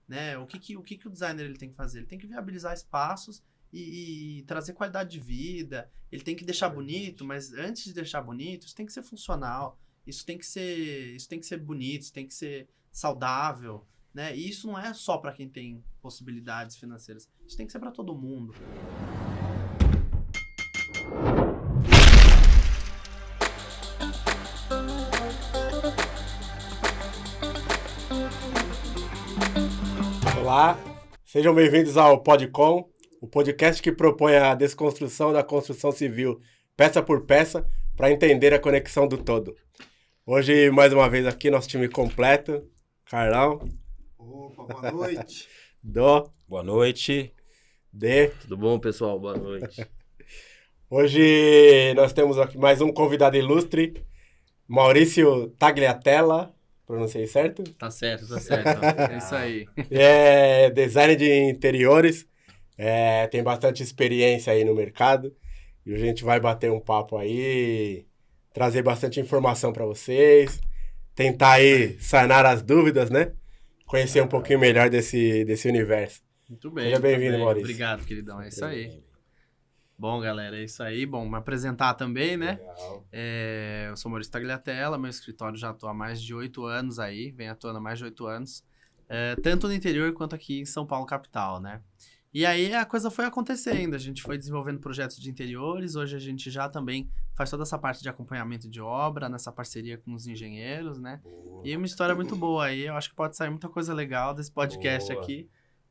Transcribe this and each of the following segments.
né? O que o designer ele tem que fazer? Ele tem que viabilizar espaços e trazer qualidade de vida. Ele tem que deixar bonito, mas antes de deixar bonito, isso tem que ser funcional. Isso tem que ser bonito, isso tem que ser saudável, né? E isso não é só para quem tem possibilidades financeiras. Isso tem que ser para todo mundo. Olá, sejam bem-vindos ao Podcom, o podcast que propõe a desconstrução da construção civil, peça por peça, para entender a conexão do todo. Hoje, mais uma vez aqui, nosso time completo. Carlão. Opa, boa noite. Dó. Boa noite. D. Tudo bom, pessoal? Boa noite. Hoje nós temos aqui mais um convidado ilustre, Maurício Tagliatella. Pronunciei certo? Tá certo. É isso aí. É designer de interiores, tem bastante experiência aí no mercado e a gente vai bater um papo aí, trazer bastante informação para vocês, tentar aí sanar as dúvidas, né? Conhecer um pouquinho melhor desse universo. Muito bem. Seja bem-vindo, muito bem. Maurício. Obrigado, queridão. É isso aí. Bom, galera, é isso aí. Bom, me apresentar também, né? Legal. Eu sou Maurício Tagliatella, meu escritório já atua há mais de 8 anos aí, vem atuando há mais de 8 anos, tanto no interior quanto aqui em São Paulo, capital, né? E aí a coisa foi acontecendo, a gente foi desenvolvendo projetos de interiores, hoje a gente já também faz toda essa parte de acompanhamento de obra, nessa parceria com os engenheiros, né? Boa. E uma história muito boa aí, eu acho que pode sair muita coisa legal desse podcast Boa. aqui,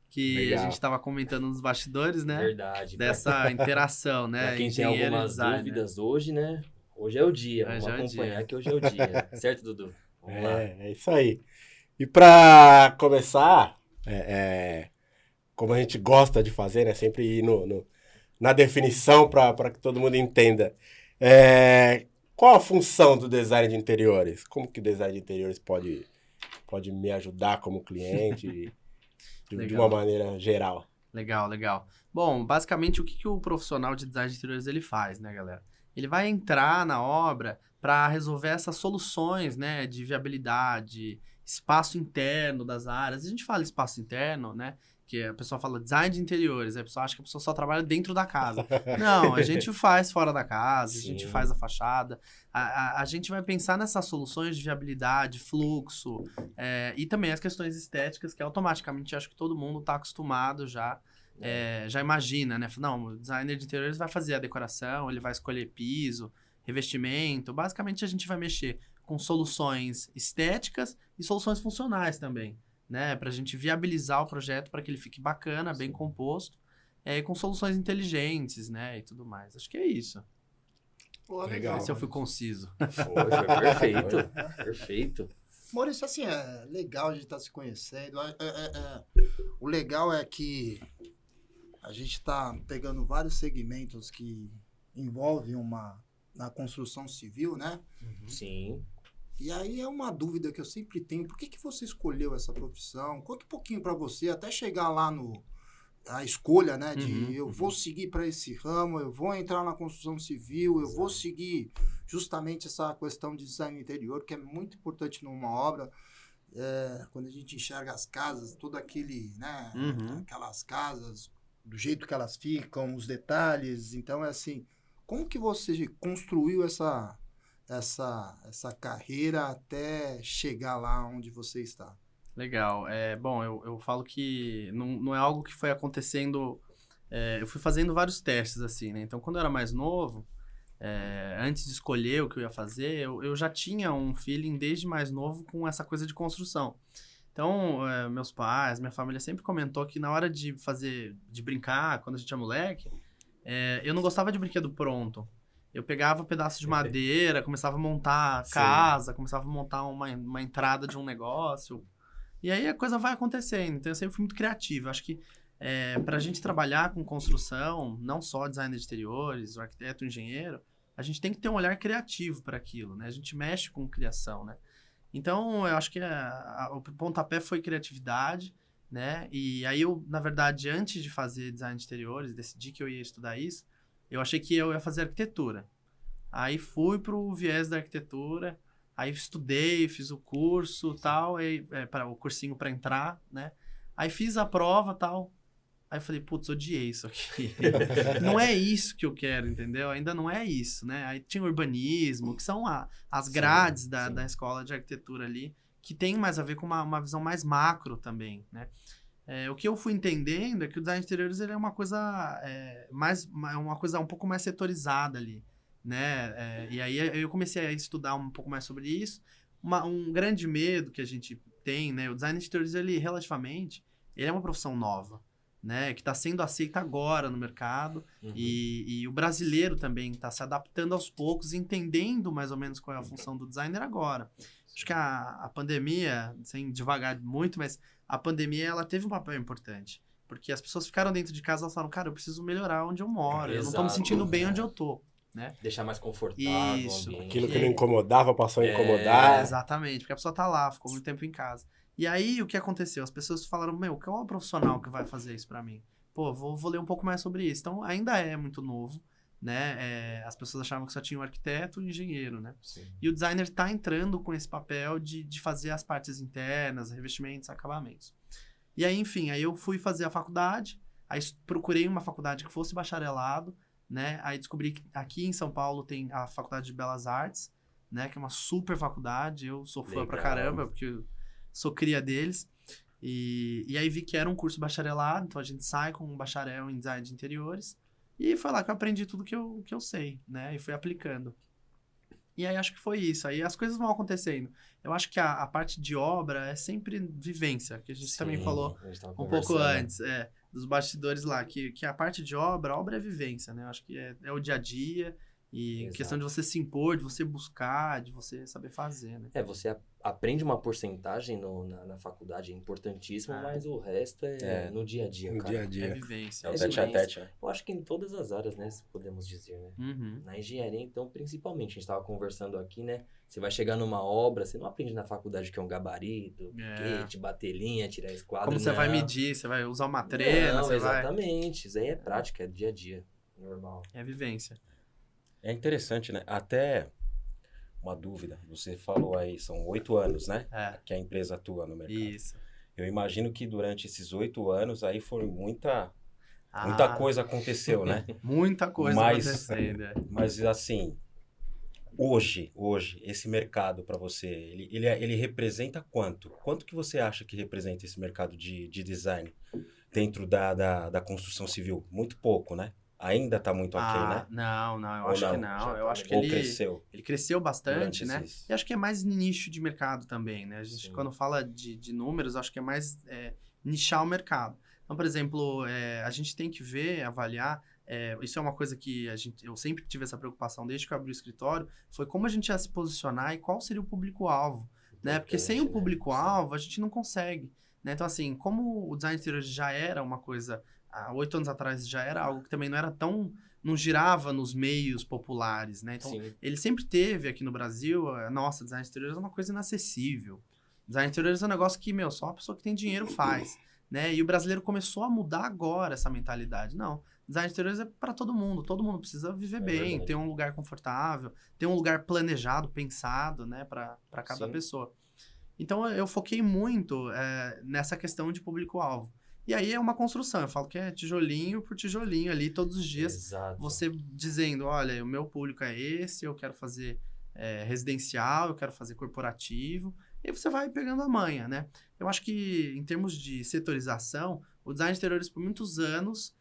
que Legal. a gente estava comentando nos bastidores, né? Verdade. Dessa interação, né? Pra quem tem Engenheiro e algumas designer. dúvidas hoje, né? Hoje é o dia. Hoje Vamos é o acompanhar dia. que hoje é o dia. Certo, Dudu? Vamos lá. É isso aí. E para começar, como a gente gosta de fazer, né? Sempre ir na definição para que todo mundo entenda. Qual a função do design de interiores? Como que o design de interiores pode me ajudar como cliente de uma maneira geral? Legal. Bom, basicamente o que o profissional de design de interiores ele faz, né, galera? Ele vai entrar na obra para resolver essas soluções, né, de viabilidade, espaço interno das áreas. A gente fala espaço interno, né, que a pessoa fala design de interiores, a pessoa acha que a pessoa só trabalha dentro da casa. Não, a gente faz fora da casa, a gente Sim. faz a fachada. A gente vai pensar nessas soluções de viabilidade, fluxo, e também as questões estéticas, que automaticamente acho que todo mundo está acostumado já imagina, né? Não, o designer de interiores vai fazer a decoração, ele vai escolher piso, revestimento. Basicamente, a gente vai mexer com soluções estéticas e soluções funcionais também, né? Pra gente viabilizar o projeto para que ele fique bacana, bem composto, com soluções inteligentes, né? E tudo mais. Acho que é isso. Pô, Legal. Se eu fui conciso. Foi perfeito. Perfeito. Maurício, assim, é legal a gente estar se conhecendo. O legal é que a gente está pegando vários segmentos que envolvem na construção civil, né? Sim. E aí é uma dúvida que eu sempre tenho. Por que você escolheu essa profissão? Conta um pouquinho para você, até chegar lá a escolha, né? De eu vou seguir para esse ramo, eu vou entrar na construção civil, eu vou seguir justamente essa questão de design interior, que é muito importante numa obra. Quando a gente enxerga as casas, todo aquele, né? Aquelas casas, do jeito que elas ficam, os detalhes. Então, é assim, como que você construiu essa carreira até chegar lá onde você está? Legal. Bom, eu falo que não é algo que foi acontecendo... eu fui fazendo vários testes, assim, né? Então, quando eu era mais novo, antes de escolher o que eu ia fazer, eu já tinha um feeling desde mais novo com essa coisa de construção. Então, meus pais, minha família sempre comentou que na hora de brincar, quando a gente é moleque, eu não gostava de brinquedo pronto. Eu pegava pedaço de madeira, começava a montar casa, começava a montar uma entrada de um negócio. E aí a coisa vai acontecendo. Então eu sempre fui muito criativo. Acho que para a gente trabalhar com construção, não só designer de exteriores, o arquiteto, o engenheiro, a gente tem que ter um olhar criativo para aquilo, né? A gente mexe com criação, né? Então eu acho que o pontapé foi criatividade, né? E aí eu, na verdade, antes de fazer design de exteriores, decidi que eu ia estudar isso, eu achei que eu ia fazer arquitetura. Aí fui pro viés da arquitetura, aí estudei, fiz o curso e tal, o cursinho para entrar, né? Aí fiz a prova e tal. Aí eu falei, putz, odiei isso aqui. Não é isso que eu quero, entendeu? Ainda não é isso, né? Aí tinha urbanismo, que são as grades da escola de arquitetura ali, que tem mais a ver com uma visão mais macro também, né? O que eu fui entendendo é que o design de interiores ele é uma coisa uma coisa um pouco mais setorizada ali, né? E aí eu comecei a estudar um pouco mais sobre isso. Um grande medo que a gente tem, né? O design de interiores, ele relativamente, ele é uma profissão nova, né? Que está sendo aceita agora no mercado. E o brasileiro também está se adaptando aos poucos, entendendo mais ou menos qual é a função do designer agora. Acho que a pandemia, sem devagar muito, mas a pandemia ela teve um papel importante. Porque as pessoas ficaram dentro de casa e falaram, cara, eu preciso melhorar onde eu moro. Eu não estou me sentindo bem onde eu tô. Né? Deixar mais confortável isso, o ambiente. Aquilo que não incomodava passou a incomodar. Exatamente, porque a pessoa tá lá, ficou muito tempo em casa. E aí, o que aconteceu? As pessoas falaram, qual é o profissional que vai fazer isso pra mim? Pô, vou ler um pouco mais sobre isso. Então, ainda é muito novo, né? As pessoas achavam que só tinha o arquiteto e o engenheiro, né? Sim. E o designer tá entrando com esse papel de fazer as partes internas, revestimentos, acabamentos. E aí, enfim, aí eu fui fazer a faculdade, aí procurei uma faculdade que fosse bacharelado, né? Aí descobri que aqui em São Paulo tem a Faculdade de Belas Artes, né? Que é uma super faculdade, eu sou fã pra caramba, porque eu sou cria deles. E aí vi que era um curso bacharelado, então a gente sai com um bacharel em design de interiores. E foi lá que eu aprendi tudo que eu sei, né? E fui aplicando. E aí acho que foi isso. Aí as coisas vão acontecendo. Eu acho que a parte de obra é sempre vivência, que a gente também falou um pouco antes, dos bastidores lá, que a parte de obra, a obra é vivência, né? Eu acho que é o dia a dia e questão de você se impor, de você buscar, de você saber fazer, né? Você aprende uma porcentagem na faculdade, é importantíssimo, mas o resto é no dia a dia, no cara. dia a dia. É vivência. É o tete a tete, né? Eu acho que em todas as áreas, né, se podemos dizer, né? Na engenharia, então, principalmente, a gente estava conversando aqui, né? Você vai chegar numa obra, você não aprende na faculdade que é um gabarito, boquete, bater linha, tirar esquadro. Como você vai medir, você vai usar uma trena, não, você exatamente. Isso aí é prática, é dia a dia, normal. É vivência. É interessante, né? Até uma dúvida. Você falou aí, são 8 anos, né? Que a empresa atua no mercado. Isso. Eu imagino que durante esses 8 anos aí foi muita coisa aconteceu, né? Muita coisa acontecendo. Mas assim, hoje, esse mercado para você, ele representa quanto? Quanto que você acha que representa esse mercado de design dentro da construção civil? Muito pouco, né? Ainda tá muito aquém, né? Não, eu acho que não. Eu acho que ele cresceu bastante, né? E acho que é mais nicho de mercado também, né? A gente, quando fala de números, acho que é mais nichar o mercado. Então, por exemplo, a gente tem que avaliar, isso é uma coisa que eu sempre tive essa preocupação desde que eu abri o escritório, foi como a gente ia se posicionar e qual seria o público-alvo, né? Porque sem o público-alvo, a gente não consegue, né? Então, assim, como o design interior já era uma coisa... Há 8 anos atrás já era algo que também não era não girava nos meios populares, né? Então, ele sempre teve aqui no Brasil, nossa, design de interiores é uma coisa inacessível. Design de interiores é um negócio que, só a pessoa que tem dinheiro faz, né? E o brasileiro começou a mudar agora essa mentalidade. Não, design de interiores é para todo mundo precisa viver bem, ter um lugar confortável, ter um lugar planejado, pensado, né, para cada pessoa. Então, eu foquei muito nessa questão de público-alvo. E aí é uma construção, eu falo que é tijolinho por tijolinho ali, todos os dias. Exato. Você dizendo, olha, o meu público é esse, eu quero fazer residencial, eu quero fazer corporativo, e você vai pegando a manha, né? Eu acho que em termos de setorização, o design de interiores por muitos anos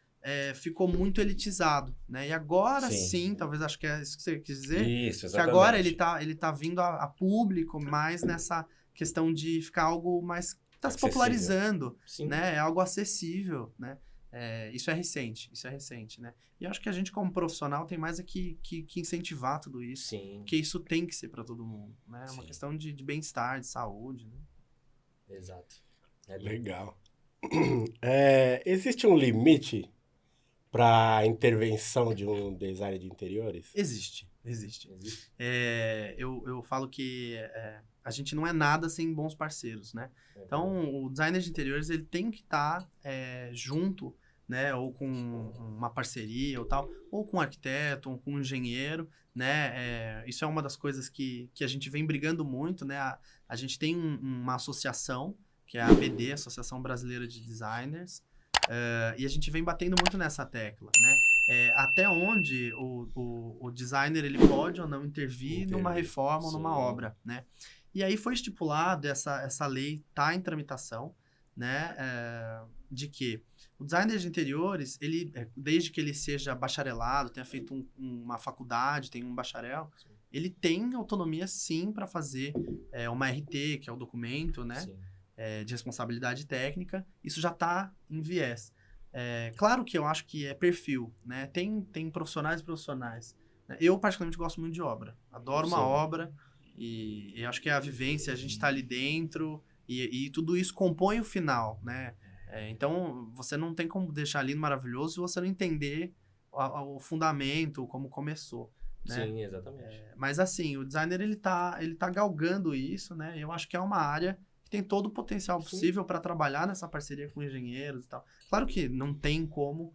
ficou muito elitizado, né? E agora sim, talvez acho que é isso que você quis dizer, isso, que agora ele tá vindo a público mais nessa questão de ficar algo mais... Está se popularizando, né? É algo acessível, né? Isso é recente, né? E eu acho que a gente, como profissional, tem mais que incentivar tudo isso. Sim. Porque isso tem que ser para todo mundo, né? É uma questão de bem-estar, de saúde, né? Exato. Legal. Existe um limite para a intervenção de um designer de interiores? Existe. Eu falo que a gente não é nada sem bons parceiros, né? Então, o designer de interiores, ele tem que estar junto, né? Ou com uma parceria ou tal, ou com um arquiteto, ou com um engenheiro, né? Isso é uma das coisas que a gente vem brigando muito, né? A gente tem uma associação, que é a ABD, Associação Brasileira de Designers, e a gente vem batendo muito nessa tecla, né? Até onde o designer ele pode ou não intervir numa reforma ou numa obra, né? E aí foi estipulado, essa lei está em tramitação, né? De que o designer de interiores, ele, desde que ele seja bacharelado, tenha feito uma faculdade, tem um bacharel, ele tem autonomia sim para fazer uma RT, que é o documento, né? De responsabilidade técnica. Isso já está em viés. Claro que eu acho que é perfil, né? Tem profissionais e profissionais. Eu, particularmente, gosto muito de obra. Adoro uma obra e eu acho que é a vivência, a gente está ali dentro e tudo isso compõe o final, né? Então, você não tem como deixar lindo, maravilhoso se você não entender o fundamento, como começou, né? Sim, exatamente. Mas, assim, o designer, ele tá galgando isso, né? Eu acho que é uma área que tem todo o potencial possível para trabalhar nessa parceria com engenheiros e tal. Claro que não tem como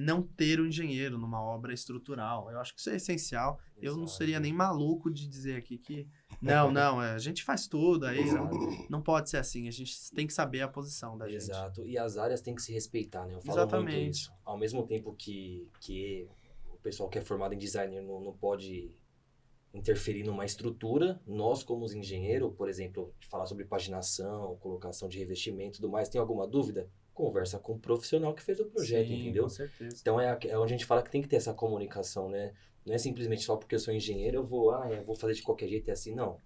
não ter um engenheiro numa obra estrutural. Eu acho que isso é essencial. Exato. Eu não seria nem maluco de dizer aqui que não, a gente faz tudo, aí não pode ser assim. A gente tem que saber a posição da gente. Exato. E as áreas têm que se respeitar, né? Eu falo muito isso. Ao mesmo tempo que o pessoal que é formado em design não pode interferir numa estrutura, nós como os engenheiros, por exemplo, falar sobre paginação, colocação de revestimento e tudo mais, tem alguma dúvida? Conversa com o profissional que fez o projeto, sim, entendeu? Com certeza. Então é onde a gente fala que tem que ter essa comunicação, né? Não é simplesmente só porque eu sou engenheiro, eu vou fazer de qualquer jeito e assim, não.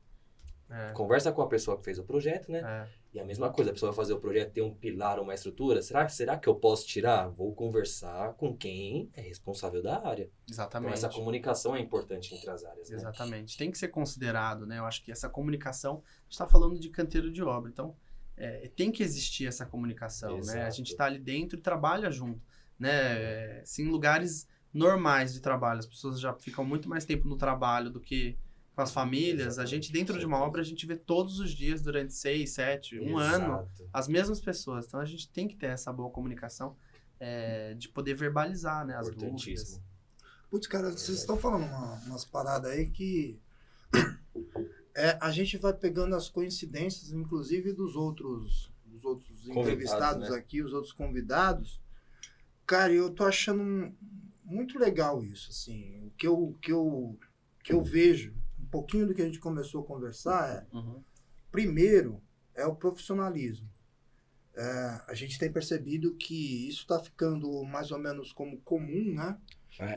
Conversa com a pessoa que fez o projeto, né? E a mesma coisa, a pessoa vai fazer o projeto, tem um pilar, uma estrutura, será que eu posso tirar? Vou conversar com quem é responsável da área. Exatamente. Então essa comunicação é importante entre as áreas, né? Exatamente. Tem que ser considerado, né? Eu acho que essa comunicação, a gente está falando de canteiro de obra, então tem que existir essa comunicação, exato, né? A gente está ali dentro e trabalha junto, né? Em lugares normais de trabalho, as pessoas já ficam muito mais tempo no trabalho do que com as famílias. Exatamente. A gente, dentro de uma obra, a gente vê todos os dias, durante 6, 7, um ano, as mesmas pessoas. Então, a gente tem que ter essa boa comunicação de poder verbalizar, né, as dúvidas. Putz, cara, vocês estão falando umas paradas aí que a gente vai pegando as coincidências, inclusive dos outros entrevistados, né? Aqui, os outros convidados. Cara, eu tô achando muito legal isso, assim. O que eu vejo, um pouquinho do que a gente começou a conversar primeiro, é o profissionalismo. A gente tem percebido que isso está ficando mais ou menos como comum, né?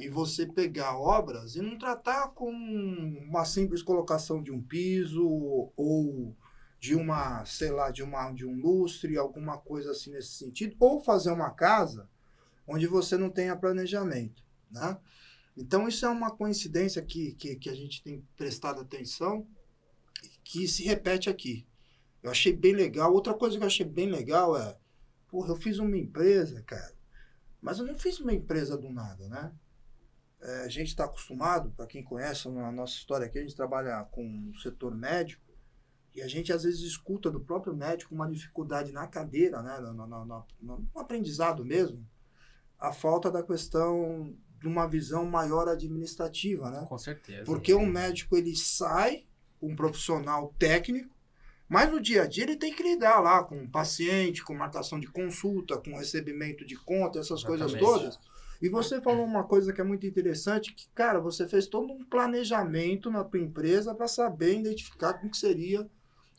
E você pegar obras e não tratar com uma simples colocação de um piso ou de uma, sei lá, de um lustre, alguma coisa assim nesse sentido, ou fazer uma casa onde você não tenha planejamento, né? Então, isso é uma coincidência que a gente tem prestado atenção, que se repete aqui. Eu achei bem legal. Outra coisa que eu achei bem legal eu fiz uma empresa, cara, mas eu não fiz uma empresa do nada, né? A gente está acostumado, para quem conhece a nossa história aqui, a gente trabalha com o setor médico, e a gente às vezes escuta do próprio médico uma dificuldade na cadeira, né? No aprendizado mesmo, a falta da questão de uma visão maior administrativa, né? Com certeza. Porque o médico, ele sai, um profissional técnico, mas no dia a dia ele tem que lidar lá com o paciente, com marcação de consulta, com recebimento de conta, essas coisas todas. E você falou uma coisa que é muito interessante, que, cara, você fez todo um planejamento na tua empresa para saber identificar como que seria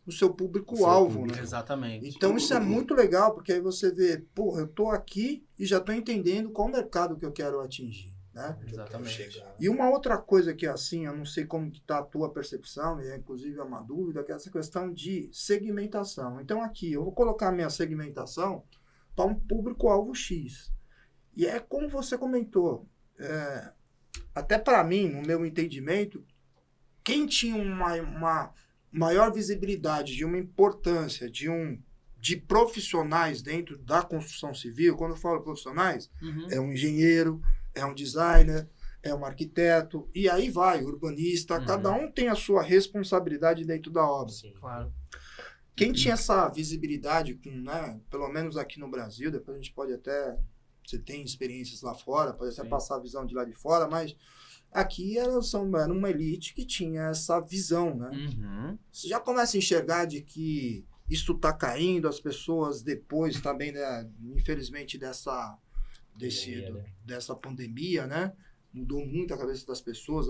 o seu público-alvo, né? Exatamente. Então, isso é muito legal, porque aí você vê, eu tô aqui e já tô entendendo qual mercado que eu quero atingir, né? Exatamente. E uma outra coisa que, assim, eu não sei como que tá a tua percepção, e inclusive é uma dúvida, que é essa questão de segmentação. Então, aqui, eu vou colocar a minha segmentação para um público-alvo X. E é como você comentou, até para mim, no meu entendimento, quem tinha uma maior visibilidade de uma importância de profissionais dentro da construção civil, quando eu falo profissionais, é um engenheiro, é um designer, é um arquiteto, e aí vai, urbanista, cada um tem a sua responsabilidade dentro da obra. Sim, claro. Quem tinha essa visibilidade, né, pelo menos aqui no Brasil, depois a gente pode até... Você tem experiências lá fora, pode até passar a visão de lá de fora, mas aqui era uma elite que tinha essa visão, né? Você já começa a enxergar de que isso está caindo, as pessoas depois também, né, infelizmente, dessa pandemia, né? Mudou muito a cabeça das pessoas,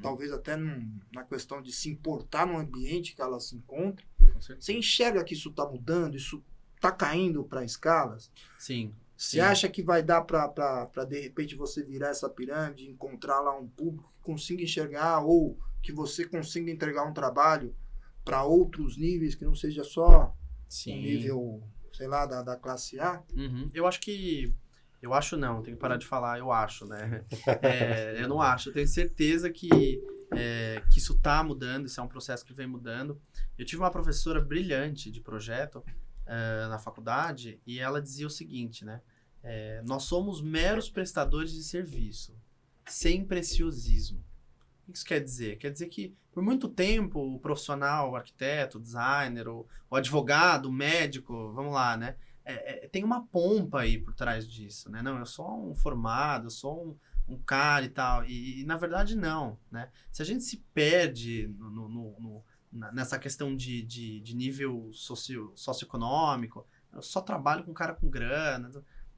talvez até na questão de se importar no ambiente que elas se encontram. Você enxerga que isso está mudando, isso está caindo para escalas? Sim. Você acha que vai dar para de repente você virar essa pirâmide, encontrar lá um público que consiga enxergar ou que você consiga entregar um trabalho para outros níveis, que não seja só o nível, sei lá, da classe A? Eu acho não, tenho que parar de falar, eu acho, né? Eu não acho, eu tenho certeza que isso tá mudando, isso é um processo que vem mudando. Eu tive uma professora brilhante de projeto na faculdade e ela dizia o seguinte, né? Nós somos meros prestadores de serviço, sem preciosismo. O que isso quer dizer? Quer dizer que, por muito tempo, o profissional, o arquiteto, o designer, o advogado, o médico, vamos lá, né? Tem uma pompa aí por trás disso, né? Não, eu sou um formado, eu sou um cara e tal. E na verdade, não, né? Se a gente se perde nessa questão de nível socioeconômico, eu só trabalho com cara com grana,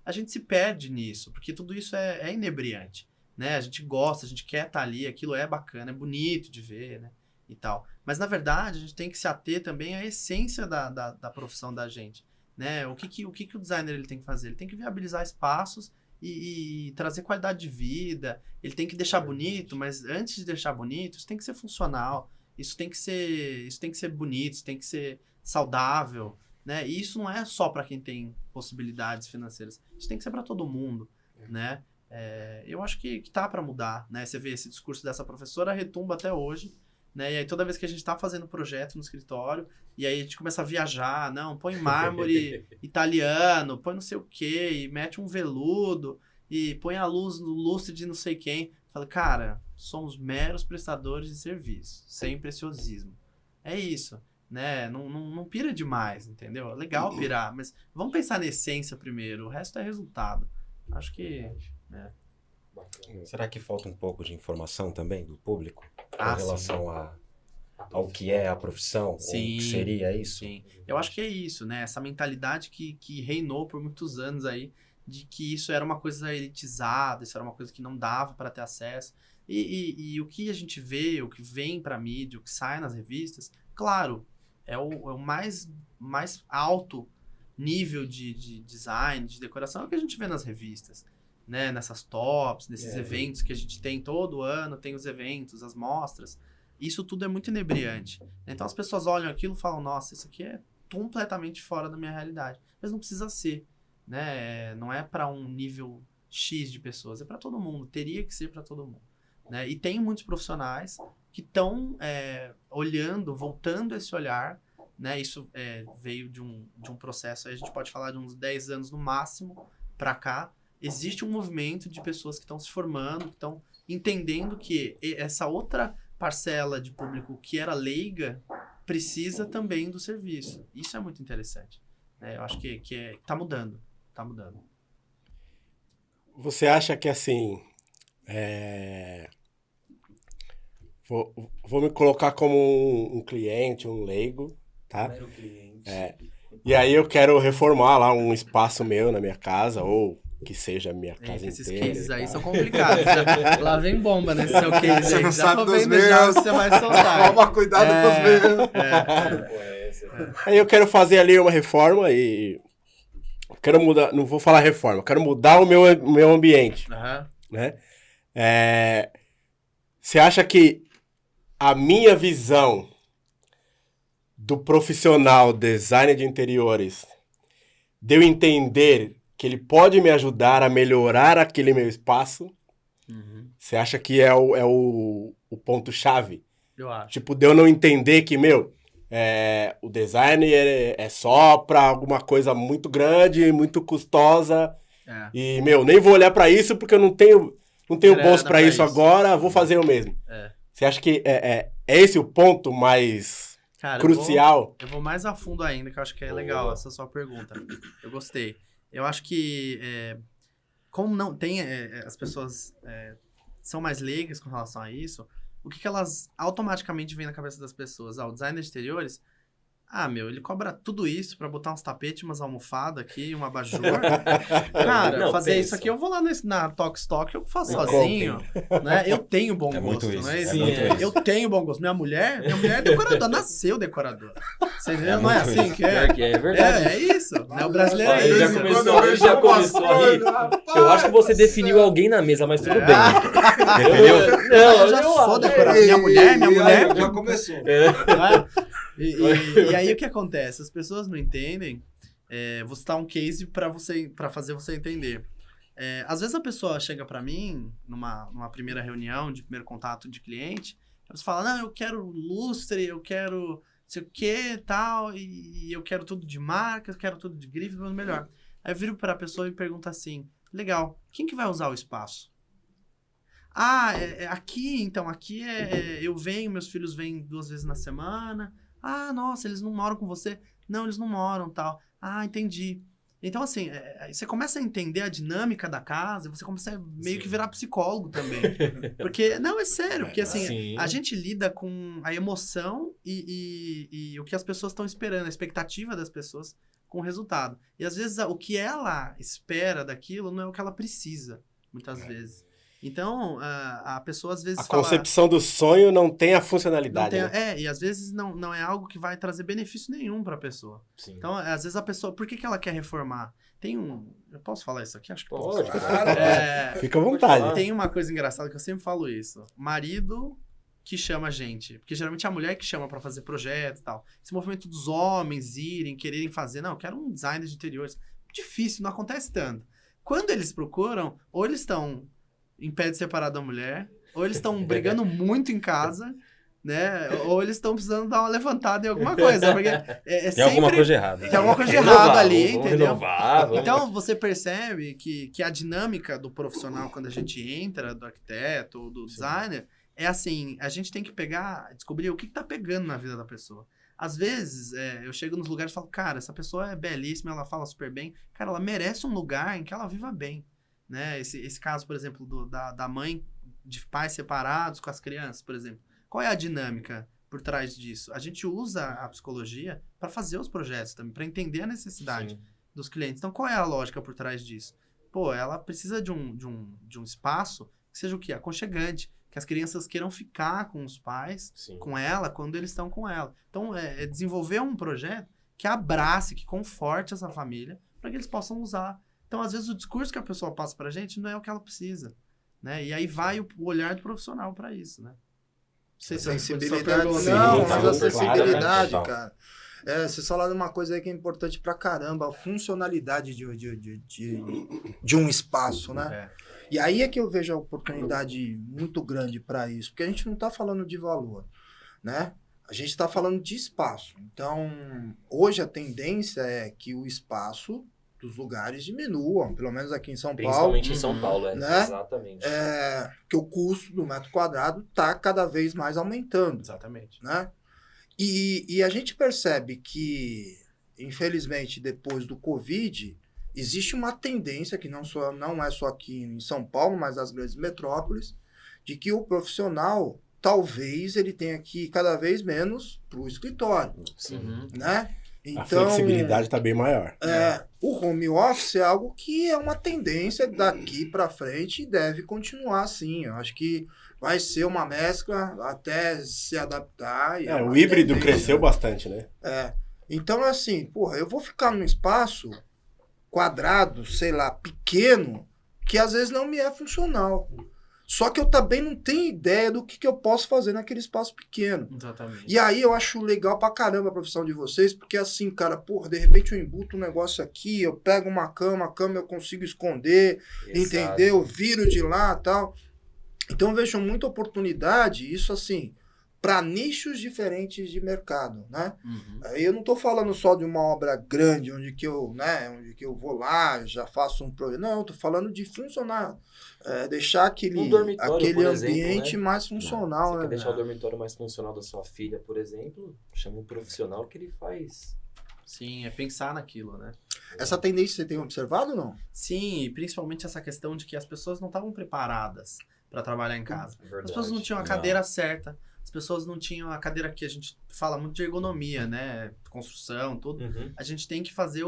a gente se perde nisso, porque tudo isso é inebriante, né? A gente gosta, a gente quer estar ali, aquilo é bacana, é bonito de ver, né? E tal. Mas, na verdade, a gente tem que se ater também à essência da profissão da gente, né? O que o designer ele tem que fazer? Ele tem que viabilizar espaços e trazer qualidade de vida, ele tem que deixar bonito, mas antes de deixar bonito, isso tem que ser funcional, isso tem que ser bonito, isso tem que ser saudável, né? E isso não é só para quem tem possibilidades financeiras, isso tem que ser para todo mundo, né? Eu acho que tá para mudar, né? Você vê esse discurso dessa professora retumba até hoje, né? E aí toda vez que a gente tá fazendo projeto no escritório, e aí a gente começa a viajar, não, põe mármore italiano, põe não sei o quê, e mete um veludo, e põe a luz no lustre de não sei quem. Fala, cara, somos meros prestadores de serviço, sem preciosismo. É isso, né? Não pira demais, entendeu? É legal pirar, mas vamos pensar na essência primeiro, o resto é resultado. Acho que... Será que falta um pouco de informação também do público com relação ao que é a profissão? Sim, ou que seria isso? Sim. Eu acho que é isso, né? Essa mentalidade que reinou por muitos anos aí, de que isso era uma coisa elitizada, isso era uma coisa que não dava para ter acesso. E o que a gente vê, o que vem para mídia, o que sai nas revistas, claro, é o mais alto nível de design, de decoração, é o que a gente vê nas revistas, né? Nessas tops, nesses eventos que a gente tem todo ano, tem os eventos, as mostras. Isso tudo é muito inebriante. Então as pessoas olham aquilo e falam, nossa, isso aqui é completamente fora da minha realidade. Mas não precisa ser, né? Não é para um nível X de pessoas, é para todo mundo. Teria que ser para todo mundo, né? E tem muitos profissionais que estão olhando, voltando esse olhar, né? Isso veio de um processo, aí a gente pode falar de uns 10 anos no máximo para cá. Existe um movimento de pessoas que estão se formando, que estão entendendo que essa outra parcela de público que era leiga precisa também do serviço. Isso é muito interessante, né? Eu acho que tá mudando. Você acha que, assim, vou me colocar como um cliente, um leigo, tá? Primeiro cliente. E aí eu quero reformar lá um espaço meu na minha casa, ou que seja a minha casa Esses inteira. cases aí são complicados. Lá vem bomba nesse seu case aí. Você não Já sabe tô dos vendo já meus. que você vai soltar. Toma cuidado com os meus. Aí eu quero fazer ali uma reforma e... Quero mudar... Não vou falar reforma. Quero mudar o meu ambiente, né? Você acha que a minha visão do profissional designer de interiores deu a entender que ele pode me ajudar a melhorar aquele meu espaço? Você acha que é o ponto-chave? Eu acho. Tipo, de eu não entender que, o design é só pra alguma coisa muito grande, muito custosa. E, nem vou olhar pra isso porque eu não tenho bolso pra isso agora, vou fazer eu mesmo. Você acha que é esse o ponto mais crucial? Eu vou mais a fundo ainda, que eu acho que é legal essa sua pergunta. Eu gostei. Eu acho que, como não tem, as pessoas são mais leigas com relação a isso, o que elas automaticamente vem na cabeça das pessoas? O designer de exteriores, ele cobra tudo isso pra botar uns tapetes, umas almofadas aqui, uma abajur. Cara, fazer isso aqui, eu vou lá na Tok Stock, eu faço sozinho, né? Eu tenho bom gosto, muito isso, não é isso? muito isso. Eu tenho bom gosto. Minha mulher é decoradora, nasceu decoradora. Você entendeu? Não é assim que é? É verdade. É isso. Né? O brasileiro é Ele isso. já começou a rir. Eu acho que você definiu alguém na mesa, mas tudo bem. Eu já sou decorador. Minha mulher... Já começou. E aí o que acontece? As pessoas não entendem. Vou citar um case para fazer você entender. Às vezes a pessoa chega para mim numa primeira reunião, de primeiro contato de cliente, você fala, não, eu quero lustre, eu quero sei o que tal, e eu quero tudo de marca, eu quero tudo de grife, tudo melhor. Aí eu viro para a pessoa e pergunto assim, legal, quem que vai usar o espaço? Aqui eu venho, meus filhos vêm 2 vezes na semana. Nossa, eles não moram com você? Não, eles não moram, tal. Entendi. Então, assim, você começa a entender a dinâmica da casa, você começa a meio que virar psicólogo também. Porque, não, é sério, porque assim, a gente lida com a emoção e o que as pessoas estão esperando, a expectativa das pessoas com o resultado. E às vezes o que ela espera daquilo não é o que ela precisa, muitas vezes. Então, a pessoa às vezes A concepção do sonho não tem a funcionalidade. E às vezes não é algo que vai trazer benefício nenhum para a pessoa. Sim. Então, às vezes a pessoa... Por que ela quer reformar? Eu posso falar isso aqui? Acho que pode. posso. Fica à vontade. Tem uma coisa engraçada que eu sempre falo isso. Marido que chama a gente. Porque geralmente é a mulher que chama para fazer projeto e tal. Esse movimento dos homens quererem fazer... Não, eu quero um designer de interiores. Difícil, não acontece tanto. Quando eles procuram, ou eles estão... em pé de separado da mulher, ou eles estão brigando muito em casa, né? Ou eles estão precisando dar uma levantada em alguma coisa. Porque Tem sempre... alguma coisa errada. Tem alguma coisa errada ali, vamos entendeu? Renovar. Então, você percebe que a dinâmica do profissional, quando a gente entra, do arquiteto ou do designer, é assim, a gente tem que descobrir o que tá pegando na vida da pessoa. Às vezes, eu chego nos lugares e falo, cara, essa pessoa é belíssima, ela fala super bem. Cara, ela merece um lugar em que ela viva bem. Né? Esse caso, por exemplo, da mãe de pais separados com as crianças, por exemplo. Qual é a dinâmica por trás disso? A gente usa a psicologia para fazer os projetos também, para entender a necessidade dos clientes. Então, qual é a lógica por trás disso? Ela precisa de um espaço que seja o quê? Aconchegante, que as crianças queiram ficar com os pais, com ela, quando eles estão com ela. Então, é desenvolver um projeto que abrace, que conforte essa família, para que eles possam usar. Então, às vezes, o discurso que a pessoa passa pra gente não é o que ela precisa, né? E aí vai o olhar do profissional pra isso, né? Sensibilidade. Não, mas a sensibilidade, claro, cara. Vocês falaram uma coisa aí que é importante pra caramba, a funcionalidade de um espaço, né? E aí é que eu vejo a oportunidade muito grande para isso, porque a gente não tá falando de valor, né? A gente tá falando de espaço. Então, hoje a tendência é que o espaço dos lugares diminuam, pelo menos aqui em São Paulo. Principalmente em São Paulo, né? Exatamente. Porque o custo do metro quadrado está cada vez mais aumentando. Exatamente. Né? E a gente percebe que, infelizmente, depois do Covid, existe uma tendência, que não é só aqui em São Paulo, mas nas grandes metrópoles, de que o profissional, talvez, ele tenha que ir cada vez menos para o escritório. Sim. Né? Então, a flexibilidade está bem maior. O home office é algo que é uma tendência daqui para frente e deve continuar assim. Eu acho que vai ser uma mescla até se adaptar. O híbrido cresceu bastante, né? Então, assim, eu vou ficar num espaço quadrado, sei lá, pequeno, que às vezes não me é funcional. Só que eu também não tenho ideia do que eu posso fazer naquele espaço pequeno. Exatamente. E aí eu acho legal pra caramba a profissão de vocês, porque assim, cara, de repente eu embuto um negócio aqui, eu pego uma cama, a cama eu consigo esconder, entendeu? Eu viro de lá e tal. Então eu vejo muita oportunidade, isso assim, para nichos diferentes de mercado, né? Aí eu não tô falando só de uma obra grande, onde que eu vou lá, já faço um projeto. Não, eu tô falando de funcionar. Deixar aquele ambiente, né? Mais funcional. Você né? quer deixar o dormitório mais funcional da sua filha, por exemplo, chama um profissional que ele faz. Sim, é pensar naquilo, né? Essa tendência você tem observado ou não? Sim, e principalmente essa questão de que as pessoas não estavam preparadas para trabalhar em casa. As pessoas não tinham a cadeira certa, as pessoas não tinham a cadeira que a gente fala muito de ergonomia, né? Construção, tudo. A gente tem que fazer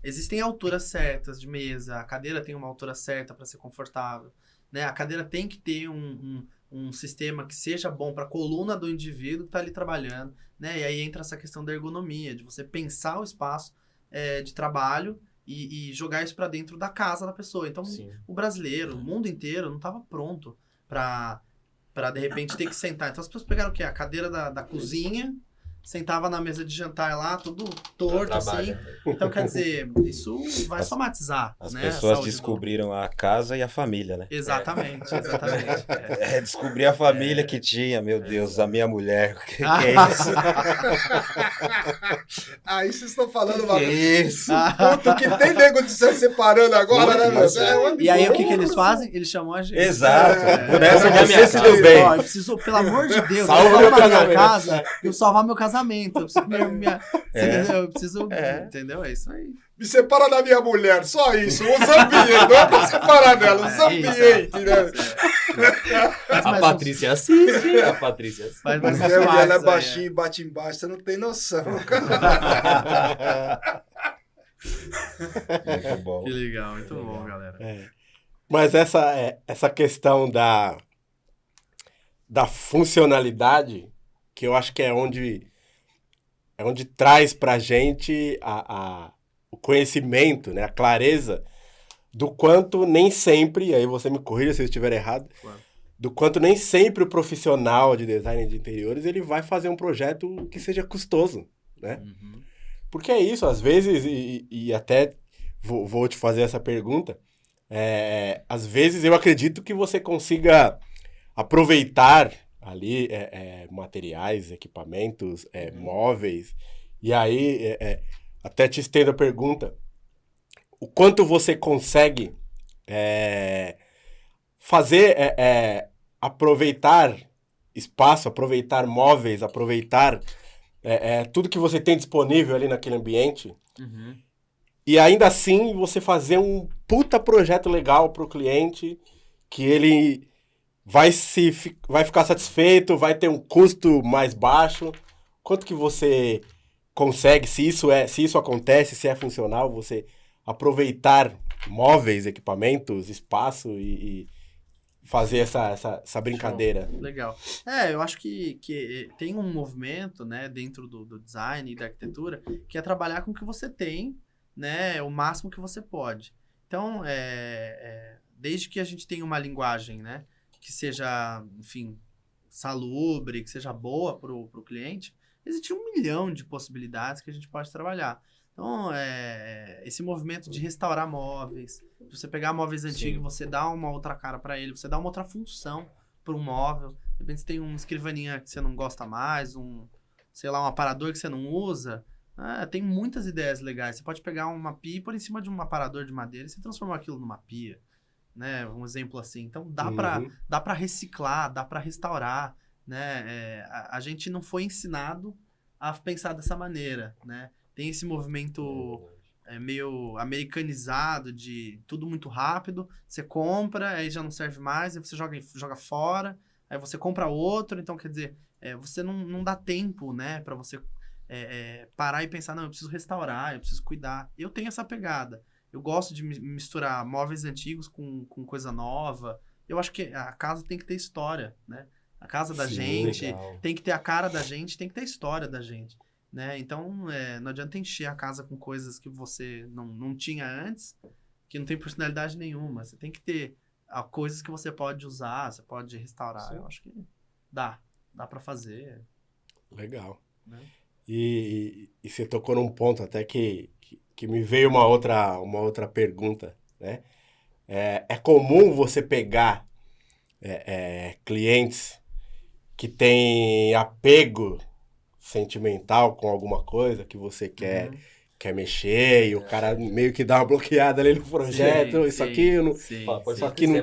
Existem alturas certas de mesa, a cadeira tem uma altura certa para ser confortável, né? A cadeira tem que ter um sistema que seja bom para a coluna do indivíduo que está ali trabalhando, né? E aí entra essa questão da ergonomia, de você pensar o espaço de trabalho e jogar isso para dentro da casa da pessoa. Então, o brasileiro, o mundo inteiro, não estava pronto para de repente ter que sentar. Então, as pessoas pegaram o quê? A cadeira da cozinha, sentava na mesa de jantar lá, tudo torto, assim. Então, quer dizer, isso vai somatizar, As né? pessoas descobriram a casa e a família, né? Exatamente. Descobrir a família que tinha, meu Deus, a minha mulher. O que é isso? Aí vocês estão falando uma Que é isso? Puta, que tem nego de se separando agora, né, meu? E aí, o que eles fazem? Eles chamam a gente. Exato. Por essa você se deu Ó, bem. eu preciso, pelo amor de Deus, Salva eu meu salvar minha casamento. casa, eu salvar meu casamento. Eu preciso entendeu? Eu preciso, entendeu? É isso aí. Me separa da minha mulher, só isso. Os ambientes, não é pra separar dela, os ambientes, né? A Patrícia assiste. A Patrícia assiste. Faz Mas mais ela é partes baixinha e bate embaixo, você não tem noção. Muito bom. Que legal, muito bom, galera. Mas essa questão da funcionalidade, que eu acho que é onde traz pra gente o conhecimento, né? A clareza do quanto nem sempre, aí você me corrija se eu estiver errado, Claro. do quanto nem sempre o profissional de design de interiores ele vai fazer um projeto que seja custoso, né? Porque é isso, às vezes, e até vou te fazer essa pergunta, às vezes eu acredito que você consiga aproveitar ali materiais, equipamentos, móveis, e aí até te estendo a pergunta, o quanto você consegue fazer, aproveitar espaço, aproveitar móveis, aproveitar tudo que você tem disponível ali naquele ambiente, e ainda assim você fazer um puta projeto legal pro cliente, que ele vai ficar satisfeito, vai ter um custo mais baixo. Quanto que você consegue, se isso acontece, se é funcional, você aproveitar móveis, equipamentos, espaço e fazer essa brincadeira? Legal. Eu acho que tem um movimento, né, dentro do design e da arquitetura, que é trabalhar com o que você tem, né, o máximo que você pode. Então, desde que a gente tenha uma linguagem, né, que seja, enfim, salubre, que seja boa para o cliente, existe 1 milhão de possibilidades que a gente pode trabalhar. Então, esse movimento de restaurar móveis, de você pegar móveis antigos e você dar uma outra cara para ele, você dá uma outra função para um móvel. De repente você tem uma escrivaninha que você não gosta mais, um aparador que você não usa. Tem muitas ideias legais. Você pode pegar uma pia e pôr em cima de um aparador de madeira e você transformar aquilo numa pia. Né? Um exemplo assim. Então, dá pra reciclar, dá pra restaurar, né? A gente não foi ensinado a pensar dessa maneira, né? Tem esse movimento meio americanizado de tudo muito rápido. Você compra, aí já não serve mais, aí você joga fora, aí você compra outro. Então, quer dizer, você não dá tempo, né? Pra você parar e pensar, não, eu preciso restaurar, eu preciso cuidar. Eu tenho essa pegada. Eu gosto de misturar móveis antigos com coisa nova. Eu acho que a casa tem que ter história, né? A casa da gente legal. tem que ter a cara da gente, tem que ter a história da gente, né? Então, não adianta encher a casa com coisas que você não tinha antes, que não tem personalidade nenhuma. Você tem que ter coisas que você pode usar, você pode restaurar. Sim. Eu acho que dá pra fazer. Legal. Né? E você tocou num ponto até que me veio uma outra pergunta, né? É comum você pegar clientes que têm apego sentimental com alguma coisa que você quer mexer e o cara meio que dá uma bloqueada ali no projeto, isso aqui não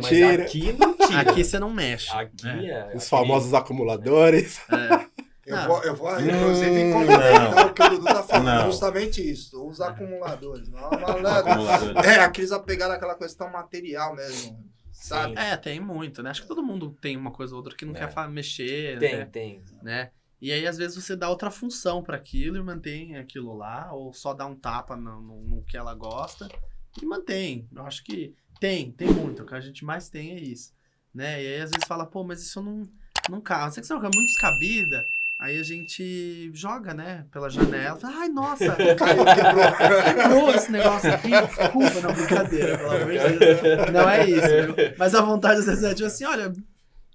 tira. Aqui não tira. Aqui você não mexe. Aqui Os famosos acumuladores. Eu vou inclusive, complementar o que o Dudu tá falando, justamente isso, os acumuladores. Não, malandro. Aqueles apegados àquela questão material mesmo. sabe? Tem muito, né? Acho que todo mundo tem uma coisa ou outra que não quer mexer, Tem. né? E aí, às vezes, você dá outra função para aquilo e mantém aquilo lá, ou só dá um tapa no que ela gosta e mantém. Eu acho que tem muito. O que a gente mais tem é isso, né? E aí, às vezes, fala, pô, mas isso não cabe. Não sei que você é muito descabida. Aí a gente joga, né, pela janela. Fala, ai, nossa, quebrou esse negócio aqui. Desculpa, não, brincadeira, pelo amor de Deus. Não é isso, viu? Mas a vontade às vezes é tipo assim, olha,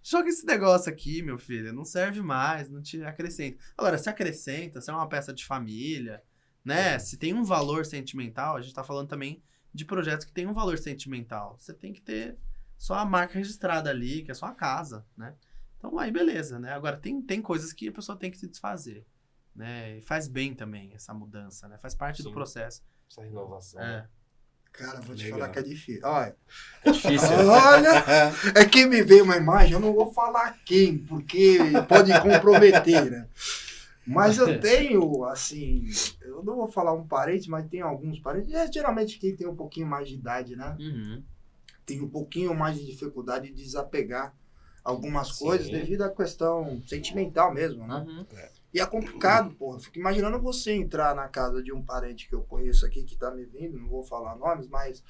joga esse negócio aqui, meu filho. Não serve mais, não te acrescenta. Agora, se acrescenta, se é uma peça de família, né? Se tem um valor sentimental, a gente tá falando também de projetos que tem um valor sentimental. Você tem que ter só a marca registrada ali, que é só a casa, né? Então, aí beleza, né? Agora, tem coisas que a pessoa tem que se desfazer, né? E faz bem também essa mudança, né? Faz parte do processo. Essa renovação. Cara, vou te Legal. falar que é difícil. Olha, É difícil. olha, é que me veio uma imagem, eu não vou falar quem, porque pode comprometer, né? Mas eu tenho, assim, eu não vou falar um parente, mas tem alguns parentes, geralmente quem tem um pouquinho mais de idade, né? Uhum. Tem um pouquinho mais de dificuldade de desapegar algumas coisas devido à questão sentimental mesmo, né? Uhum. E é complicado, pô. Eu fico imaginando você entrar na casa de um parente que eu conheço aqui, que tá me vindo, não vou falar nomes, mas...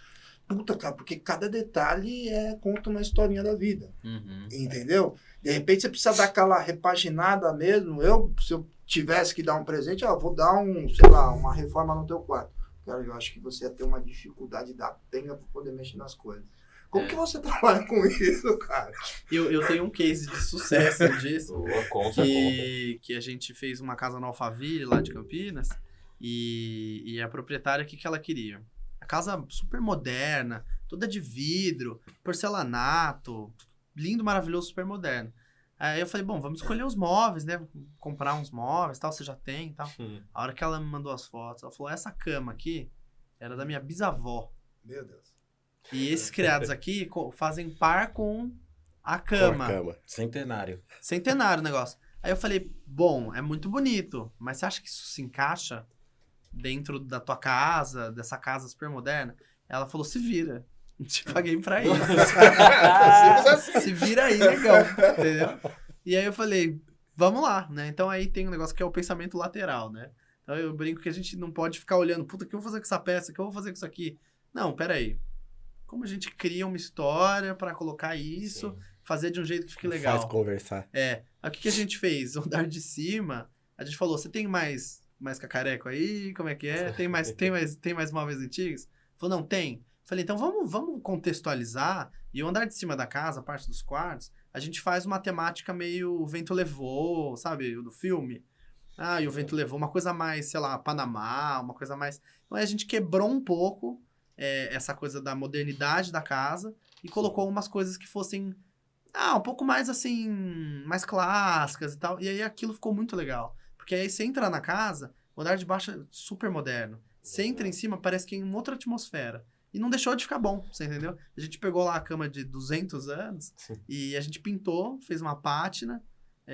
Puta, cara, porque cada detalhe conta uma historinha da vida. Uhum. Entendeu? De repente você precisa dar aquela repaginada mesmo. Se eu tivesse que dar um presente, vou dar uma reforma no teu quarto. Cara, eu acho que você ia ter uma dificuldade da penga pra poder mexer nas coisas. Como que você trabalha com isso, cara? Eu tenho um case de sucesso disso. Conta. Que a gente fez uma casa no Alphaville, lá de Campinas, e a proprietária, o que ela queria? A casa super moderna, toda de vidro, porcelanato, lindo, maravilhoso, super moderno. Aí eu falei, bom, vamos escolher os móveis, né? Comprar uns móveis, tal, você já tem e tal. A hora que ela me mandou as fotos, ela falou, essa cama aqui era da minha bisavó. Meu Deus. E esses criados aqui fazem par com a cama. Centenário. Centenário o negócio. Aí eu falei, bom, é muito bonito, mas você acha que isso se encaixa dentro da tua casa, dessa casa super moderna? Ela falou, se vira. Te paguei pra isso. Se vira aí, legal. Entendeu? E aí eu falei, vamos lá, né? Então aí tem um negócio que é o pensamento lateral, né? Então eu brinco que a gente não pode ficar olhando, puta, o que eu vou fazer com essa peça? O que eu vou fazer com isso aqui? Não, peraí. Como a gente cria uma história pra colocar isso, fazer de um jeito que fique legal. Faz conversar. Aí o que a gente fez? O andar de cima, a gente falou, você tem mais cacareco aí? Como é que é? Tem mais móveis antigos? Falou, não, tem. Falei, então vamos contextualizar. E o andar de cima da casa, a parte dos quartos, a gente faz uma temática meio O Vento Levou, sabe? Do filme. E o Vento Levou, uma coisa mais, sei lá, Panamá, uma coisa mais... Então aí a gente quebrou um pouco essa coisa da modernidade da casa e colocou umas coisas que fossem um pouco mais assim, mais clássicas e tal. E aí aquilo ficou muito legal. Porque aí você entra na casa, o andar de baixo é super moderno. Você entra em cima, parece que é em uma outra atmosfera. E não deixou de ficar bom, você entendeu? A gente pegou lá a cama de 200 anos e a gente pintou, fez uma pátina,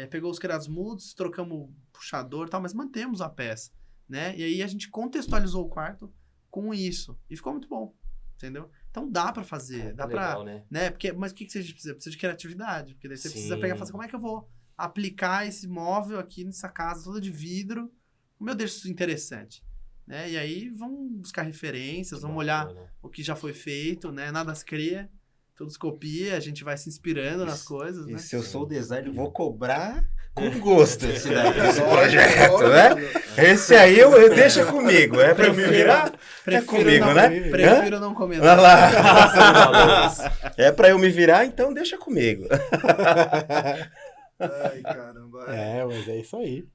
pegou os criados mudos, trocamos puxador e tal, mas mantemos a peça, né? E aí a gente contextualizou o quarto com isso. E ficou muito bom, entendeu? Então dá pra fazer, dá legal, pra... né? Mas o que a gente precisa? Precisa de criatividade, porque daí você precisa pegar e falar assim, como é que eu vou aplicar esse móvel aqui nessa casa toda de vidro? Como eu deixo isso interessante? Né? E aí vamos buscar referências, vamos olhar o que já foi feito, né? Nada se cria, tudo se copia, a gente vai se inspirando nas coisas, né? E se eu sou o designer, vou cobrar com gosto esse projeto, né? Esse aí eu deixa comigo, é pra eu me virar? É comigo, não, né? Prefiro não comentar. Olha lá. É pra eu me virar, então deixa comigo. Ai, caramba. Mas é isso aí.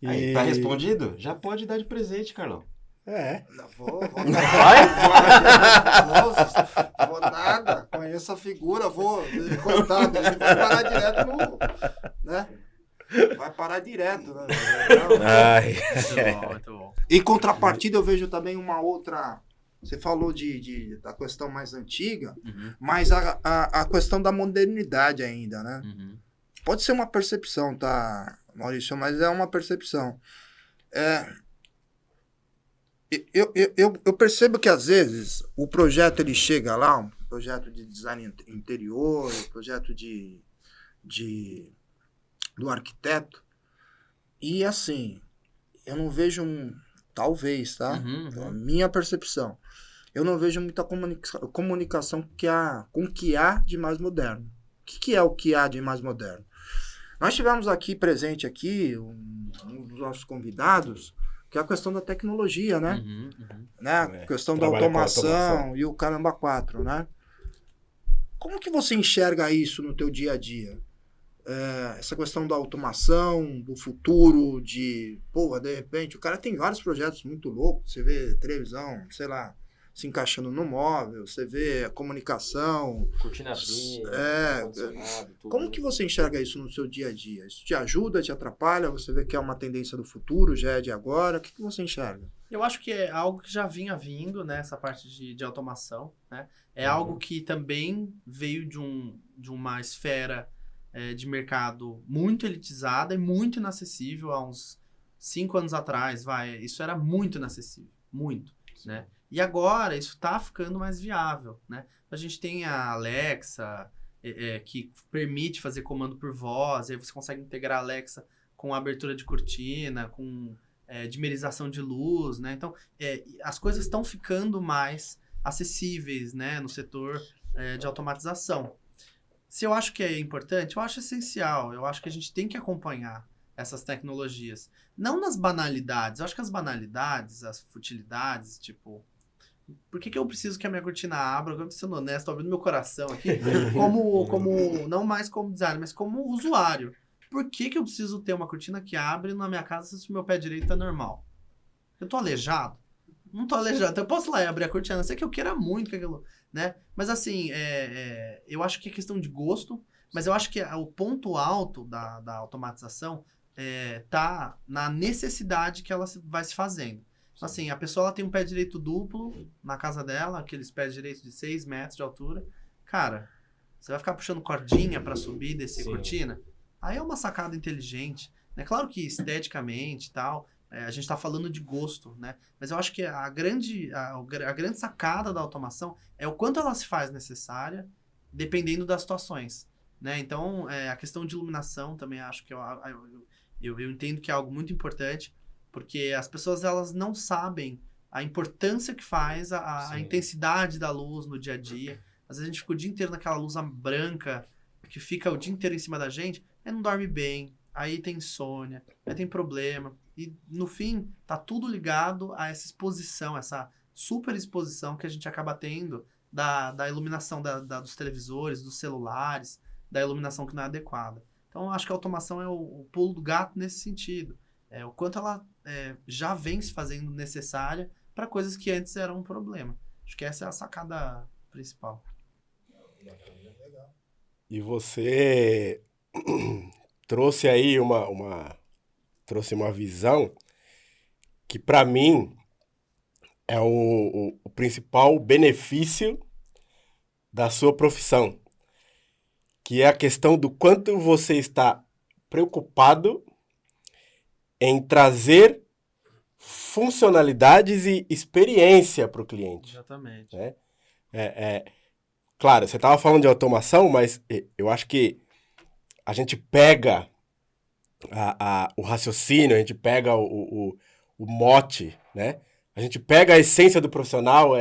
Aí, tá respondido? Já pode dar de presente, Carlão. Não vou Vai? Vou nada. Conheço a figura, vou contar. Ele vai parar direto no... Né? Vai parar direto, né? Muito bom. Em contrapartida, eu vejo também uma outra... Você falou da questão mais antiga, mas a questão da modernidade ainda, né? Pode ser uma percepção, tá, Maurício? Mas é uma percepção. Eu percebo que, às vezes, o projeto ele chega lá, projeto de design interior, projeto do arquiteto. E assim, eu não vejo talvez, tá? A minha percepção. Eu não vejo muita comunicação com o que há de mais moderno. O que é o que há de mais moderno? Nós tivemos aqui, presente aqui, um dos nossos convidados, que é a questão da tecnologia, né? Né? A questão da automação e o caramba 4, né? Como que você enxerga isso no teu dia a dia? Essa questão da automação, do futuro, de repente, o cara tem vários projetos muito loucos, você vê televisão, sei lá, se encaixando no móvel, você vê a comunicação. Cortina fria, como que você enxerga isso no seu dia a dia? Isso te ajuda, te atrapalha? Você vê que é uma tendência do futuro, já é de agora? O que você enxerga? Eu acho que é algo que já vinha vindo, né? Essa parte de automação, né? É algo que também veio de uma esfera de mercado muito elitizada e muito inacessível há uns 5 anos atrás, isso era muito inacessível, muito, né? E agora isso está ficando mais viável, né? A gente tem a Alexa, que permite fazer comando por voz, aí você consegue integrar a Alexa com a abertura de cortina, com dimerização de luz, né? Então, as coisas estão ficando mais acessíveis, né, no setor de automatização. Se eu acho que é importante, eu acho essencial, eu acho que a gente tem que acompanhar essas tecnologias. Não nas banalidades, eu acho que as banalidades, as futilidades, tipo... Por que eu preciso que a minha cortina abra? Eu estou sendo honesto, estou abrindo meu coração aqui, não mais como designer, mas como usuário. Por que eu preciso ter uma cortina que abre na minha casa se o meu pé direito está normal? Eu estou aleijado? Não estou aleijado. Então eu posso ir lá e abrir a cortina, não sei que eu queira muito que aquilo, né? Mas assim, eu acho que é questão de gosto, mas eu acho que o ponto alto da automatização tá na necessidade que ela vai se fazendo. Assim, a pessoa ela tem um pé direito duplo na casa dela, aqueles pés direitos de 6 metros de altura. Cara, você vai ficar puxando cordinha para subir e descer cortina? Aí é uma sacada inteligente, né? Claro que esteticamente e tal, a gente tá falando de gosto, né? Mas eu acho que a grande sacada da automação é o quanto ela se faz necessária, dependendo das situações, né? Então, a questão de iluminação também acho que eu entendo que é algo muito importante, porque as pessoas elas não sabem a importância que faz a intensidade da luz no dia a dia. Às vezes a gente fica o dia inteiro naquela luz branca, que fica o dia inteiro em cima da gente, aí não dorme bem, aí tem insônia, aí tem problema. E no fim, tá tudo ligado a essa exposição, essa super exposição que a gente acaba tendo da iluminação dos televisores, dos celulares, da iluminação que não é adequada. Então, eu acho que a automação é o pulo do gato nesse sentido. O quanto ela já vem se fazendo necessária para coisas que antes eram um problema. Acho que essa é a sacada principal. E você trouxe aí trouxe uma visão que, para mim, é o principal benefício da sua profissão, que é a questão do quanto você está preocupado em trazer funcionalidades e experiência para o cliente. Exatamente. Né? Claro, você estava falando de automação, mas eu acho que a gente pega o raciocínio, a gente pega o mote, né? A gente pega a essência do profissional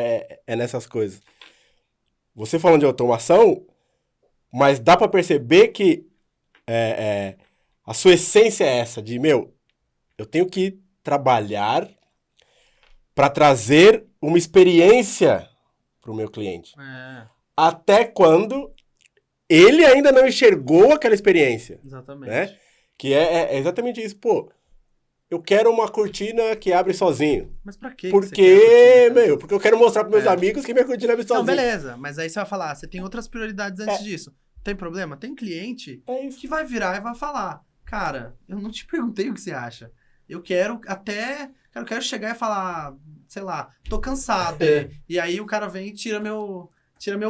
nessas coisas. Você falando de automação, mas dá para perceber que a sua essência é essa, de, eu tenho que trabalhar para trazer uma experiência para o meu cliente. Até quando ele ainda não enxergou aquela experiência. Exatamente. Né? Que é exatamente isso. Pô, eu quero uma cortina que abre sozinho. Mas pra quê? Porque eu quero mostrar para meus amigos que minha cortina abre sozinho. Não, beleza. Mas aí você vai falar, você tem outras prioridades antes disso. Tem problema? Tem cliente que vai virar e vai falar, cara, eu não te perguntei o que você acha. Eu quero chegar e falar, sei lá, tô cansado. E aí o cara vem e tira meu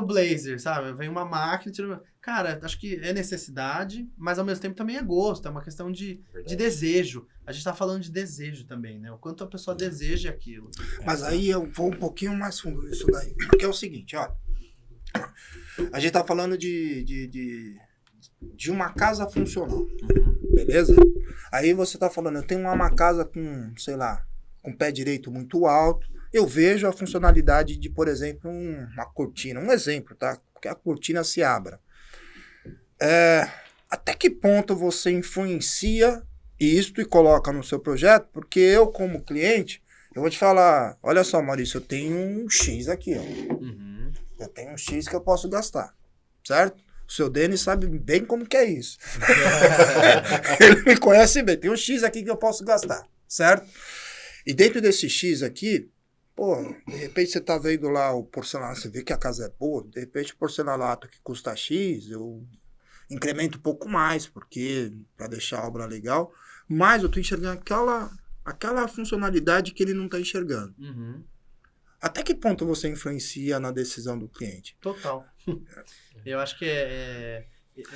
blazer, sabe? Vem uma máquina, tira meu... Cara, acho que é necessidade, mas ao mesmo tempo também é gosto, é uma questão de desejo. A gente tá falando de desejo também, né? O quanto a pessoa deseja aquilo. Mas aí eu vou um pouquinho mais fundo nisso daí. Porque é o seguinte, olha, A gente tá falando de uma casa funcional, beleza? Aí você tá falando, eu tenho uma casa com, sei lá, com pé direito muito alto, eu vejo a funcionalidade de, por exemplo, uma cortina, um exemplo, tá? Que a cortina se abra. Até que ponto você influencia isto e coloca no seu projeto? Porque eu, como cliente, eu vou te falar, olha só, Maurício, eu tenho um X aqui, ó. Eu tenho um X que eu posso gastar, certo? O seu Denis sabe bem como que é isso. Ele me conhece bem. Tem um X aqui que eu posso gastar, certo? E dentro desse X aqui, pô, de repente você tá vendo lá o porcelanato, você vê que a casa é boa, de repente o porcelanato que custa X, eu incremento um pouco mais, porque para deixar a obra legal, mas eu tô enxergando aquela funcionalidade que ele não tá enxergando. Até que ponto você influencia na decisão do cliente? Total. Eu acho que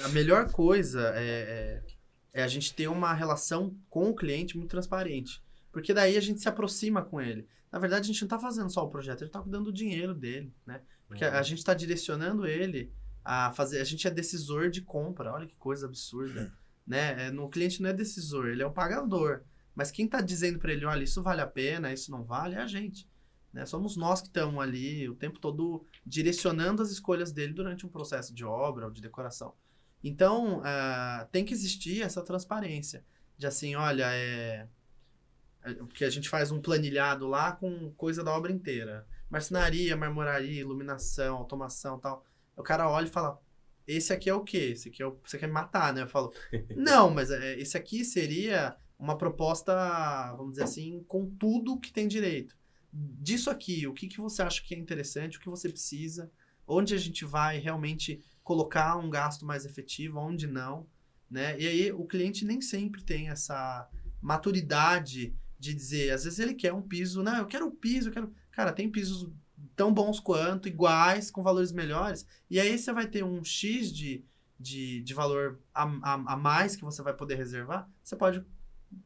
a melhor coisa é a gente ter uma relação com o cliente muito transparente. Porque daí a gente se aproxima com ele. Na verdade, a gente não está fazendo só o projeto, a gente está cuidando do dinheiro dele, né? Porque a gente está direcionando ele a fazer... A gente é decisor de compra. Olha que coisa absurda. Né? O cliente não é decisor, ele é o pagador. Mas quem está dizendo para ele, olha, isso vale a pena, isso não vale, é a gente. Né? Somos nós que estamos ali o tempo todo direcionando as escolhas dele durante um processo de obra ou de decoração. Então, tem que existir essa transparência. De assim, olha, porque a gente faz um planilhado lá com coisa da obra inteira. Marcenaria, marmoraria, iluminação, automação e tal. O cara olha e fala, esse aqui é o quê? Esse aqui você quer me matar, né? Eu falo, não, mas esse aqui seria uma proposta, vamos dizer assim, com tudo que tem direito. Disso aqui, o que você acha que é interessante, o que você precisa, onde a gente vai realmente colocar um gasto mais efetivo, onde não, né? E aí o cliente nem sempre tem essa maturidade de dizer, às vezes ele quer um piso, não, eu quero um piso, eu quero... Cara, tem pisos tão bons quanto, iguais, com valores melhores, e aí você vai ter um X de valor a mais que você vai poder reservar, você pode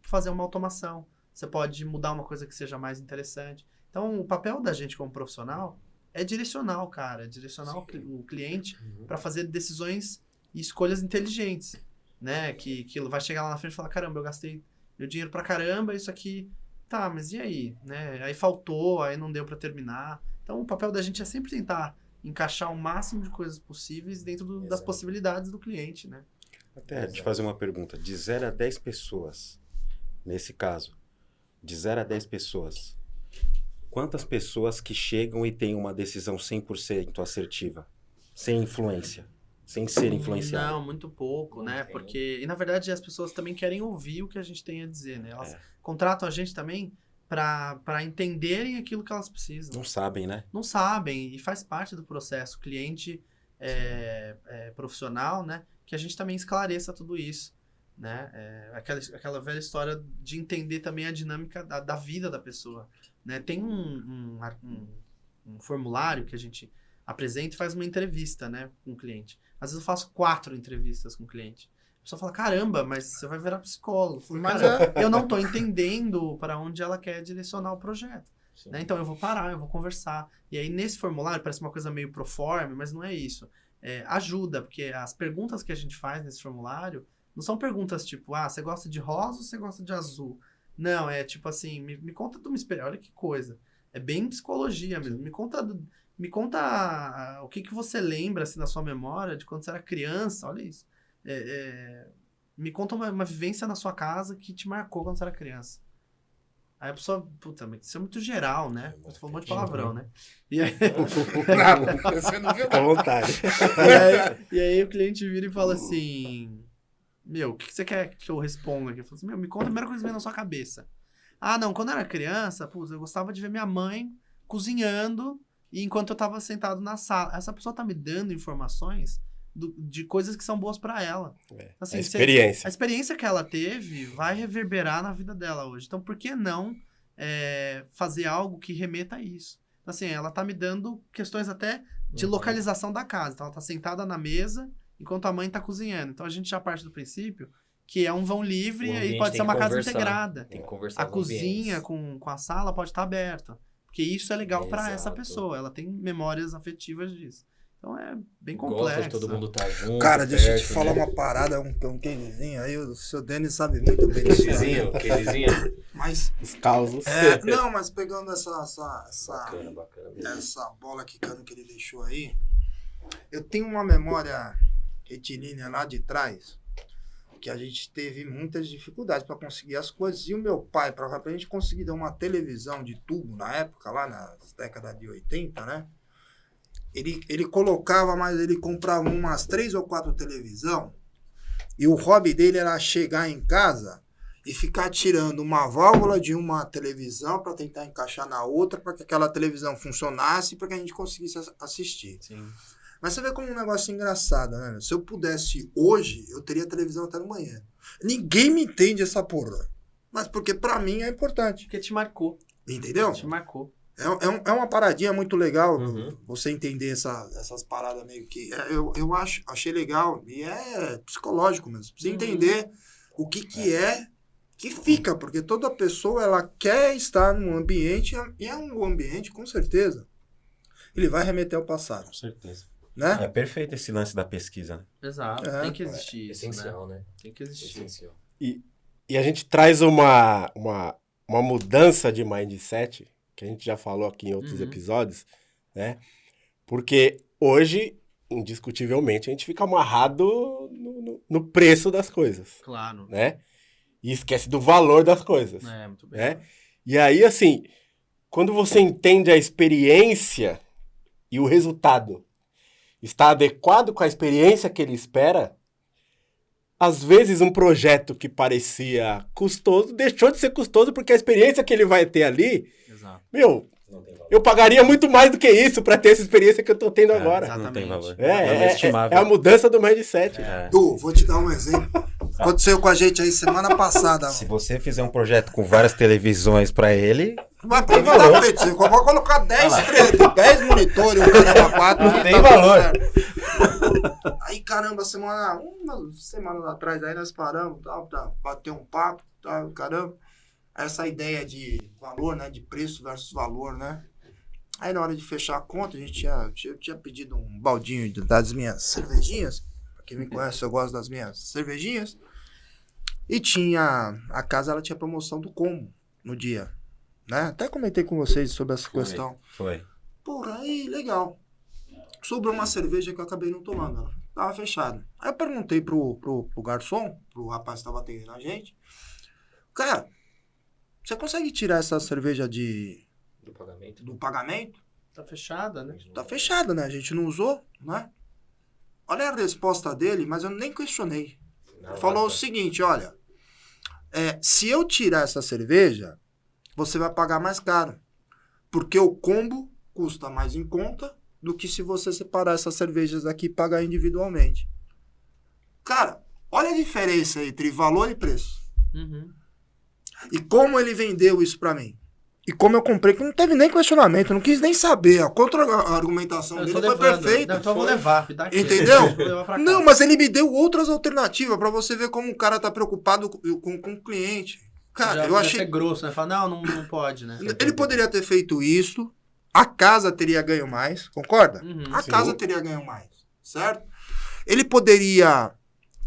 fazer uma automação, você pode mudar uma coisa que seja mais interessante. Então, o papel da gente como profissional é direcionar o cara, direcionar o cliente para fazer decisões e escolhas inteligentes, né? Que vai chegar lá na frente e falar, caramba, eu gastei meu dinheiro pra caramba, isso aqui, tá, mas e aí? Né? Aí faltou, aí não deu para terminar. Então, o papel da gente é sempre tentar encaixar o máximo de coisas possíveis dentro das possibilidades do cliente, né? Até te fazer uma pergunta. De 0 a 10 pessoas, nesse caso, de 0 a 10 pessoas, quantas pessoas que chegam e têm uma decisão 100% assertiva, sem influência, sem ser influenciado? Não, muito pouco, né? Porque, e na verdade, as pessoas também querem ouvir o que a gente tem a dizer, né? Elas contratam a gente também para entenderem aquilo que elas precisam. Não sabem, né? Não sabem, e faz parte do processo. O cliente profissional, né? Que a gente também esclareça tudo isso, né? Aquela velha história de entender também a dinâmica da vida da pessoa, né? Tem um formulário que a gente apresenta e faz uma entrevista, né, com o cliente. Às vezes eu faço 4 entrevistas com o cliente. A pessoa fala, caramba, mas você vai virar psicólogo. Mas eu não estou entendendo para onde ela quer direcionar o projeto. Né? Então eu vou parar, eu vou conversar. E aí nesse formulário parece uma coisa meio proforme, mas não é isso. Ajuda, porque as perguntas que a gente faz nesse formulário não são perguntas tipo, você gosta de rosa ou você gosta de azul? Não, é tipo assim, me conta de uma experiência. Olha que coisa. É bem psicologia mesmo. Me conta o que você lembra assim, da sua memória de quando você era criança. Olha isso. Me conta uma vivência na sua casa que te marcou quando você era criança. Aí a pessoa, puta, mas isso é muito geral, né? Você falou um monte de palavrão, né? E aí... Você não viu? Fica à vontade. e aí o cliente vira e fala assim... Meu, o que você quer que eu responda aqui? Eu falo assim, me conta a primeira coisa que vem na sua cabeça. Ah, não, quando eu era criança, eu gostava de ver minha mãe cozinhando e enquanto eu tava sentado na sala. Essa pessoa tá me dando informações de coisas que são boas pra ela. Assim, a experiência. A experiência que ela teve vai reverberar na vida dela hoje. Então, por que não fazer algo que remeta a isso? Então, assim, ela tá me dando questões até de localização da casa. Então, ela tá sentada na mesa enquanto a mãe tá cozinhando. Então, a gente já parte do princípio que é um vão livre e aí pode ser uma casa integrada. Tem que conversar. A cozinha com a sala pode estar aberta. Porque isso é legal para essa pessoa. Ela tem memórias afetivas disso. Então é bem Gosta complexo. de todo mundo tá junto. Cara, deixa eu te perto, falar né? uma parada, um casezinho aí, o seu Denis sabe muito bem disso. Casezinho. Mas, Os causos. não, mas pegando essa Bacana. essa bola quicando que ele deixou aí, eu tenho uma memória retilínea lá de trás, que a gente teve muitas dificuldades para conseguir as coisas, e o meu pai, para a gente conseguir dar uma televisão de tubo na época, lá nas décadas de 80, né? Ele colocava, mas ele comprava umas 3 ou 4 televisão, e o hobby dele era chegar em casa e ficar tirando uma válvula de uma televisão para tentar encaixar na outra, para que aquela televisão funcionasse, para que a gente conseguisse assistir. Sim. Mas você vê como um negócio engraçado, né? Se eu pudesse hoje, eu teria televisão até amanhã. Ninguém me entende essa porra. Mas porque pra mim é importante. Porque te marcou. Entendeu? Te marcou. É uma paradinha muito legal Uhum. você entender essas paradas meio que... Eu achei legal. E é psicológico mesmo. Você entender o que é que fica. Porque toda pessoa, ela quer estar num ambiente, e é um ambiente, com certeza. Ele vai remeter ao passado. Com certeza. Né? É perfeito esse lance da pesquisa, né? Exato. É. Tem que existir isso, Essencial, né? Tem que existir. Essencial. E a gente traz uma mudança de mindset, que a gente já falou aqui em outros episódios, né? Porque hoje, indiscutivelmente, a gente fica amarrado no preço das coisas, Claro. né? E esquece do valor das coisas, É, muito bem. né? E aí, assim, quando você entende a experiência e o resultado está adequado com a experiência que ele espera, às vezes um projeto que parecia custoso deixou de ser custoso porque a experiência que ele vai ter ali, Exato. meu, Não tem valor. eu pagaria muito mais do que isso para ter essa experiência que eu tô tendo agora. exato. Não tem valor. Exatamente. inestimável. É a mudança do mindset. É. Du, vou te dar um exemplo. Aconteceu com a gente aí semana passada. Se você fizer um projeto com várias televisões pra ele, Mas pra mim tá feito. Você pode colocar 10 monitores, um caramba 4. Não tem valor. Aí, caramba, umas semanas atrás, aí nós paramos, bateu um papo, caramba. Essa ideia de valor, né? De preço versus valor, né? Aí na hora de fechar a conta, eu tinha pedido um baldinho das minhas cervejinhas. Pra quem me conhece, eu gosto das minhas cervejinhas. E a casa, ela tinha promoção do combo no dia, né? Até comentei com vocês sobre essa questão. foi. Porra, aí, legal. Sobrou uma cerveja que eu acabei não tomando, ela tava fechada. Aí eu perguntei pro garçom, pro rapaz que tava atendendo a gente, cara, você consegue tirar essa cerveja Do pagamento. do pagamento? Tá fechada, né? Tá fechada, né? A gente não usou, né? Olha a resposta dele, mas eu nem questionei. Ele falou o seguinte, olha, se eu tirar essa cerveja, você vai pagar mais caro. Porque o combo custa mais em conta do que se você separar essas cervejas aqui e pagar individualmente. Cara, olha a diferença entre valor e preço. Uhum. E como ele vendeu isso pra mim. E como eu comprei, que não teve nem questionamento, não quis nem saber. A contra-argumentação Eu dele tô foi levando. perfeita. Não, então eu vou levar. Me dá aqui. Entendeu? Vou levar pra casa. Não, mas ele me deu outras alternativas pra você ver como o cara tá preocupado com o cliente. Cara, Já eu podia achei... ser grosso, né? Falar, não pode, né? Ele poderia ter feito isso, a casa teria ganho mais, concorda? Uhum, A sim. casa teria ganho mais, certo? Ele poderia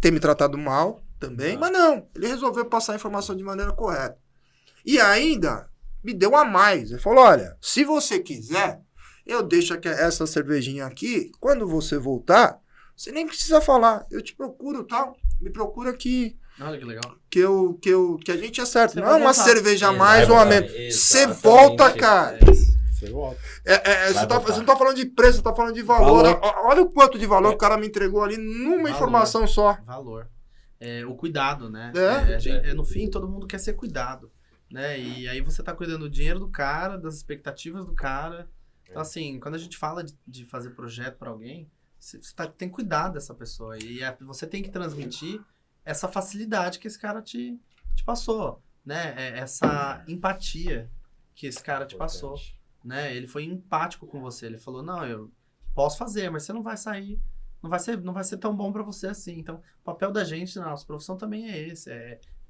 ter me tratado mal também, mas não. Ele resolveu passar a informação de maneira correta. E ainda me deu a mais. Ele falou, olha, se você quiser, eu deixo aqui essa cervejinha aqui, quando você voltar, você nem precisa falar. Eu te procuro, tal. Me procura aqui. Olha que legal. Que a gente acerta. Você Não vai é uma voltar. cerveja a Exatamente, mais ou a menos. Você volta, cara. Você volta. Você não tá falando de preço, você tá falando de valor. Valor. Olha o quanto de valor que o cara me entregou ali numa Valor. informação só. Valor. O cuidado, né? É. No fim, todo mundo quer ser cuidado, né? E aí você tá cuidando do dinheiro do cara, das expectativas do cara. Então, assim, quando a gente fala de fazer projeto pra alguém, você tem que cuidar dessa pessoa. E você tem que transmitir essa facilidade que esse cara te passou, né? Essa empatia que esse cara te passou, né? Ele foi empático com você. Ele falou, não, eu posso fazer, mas você não vai sair. Não vai ser tão bom pra você assim. Então, o papel da gente na nossa profissão também é esse.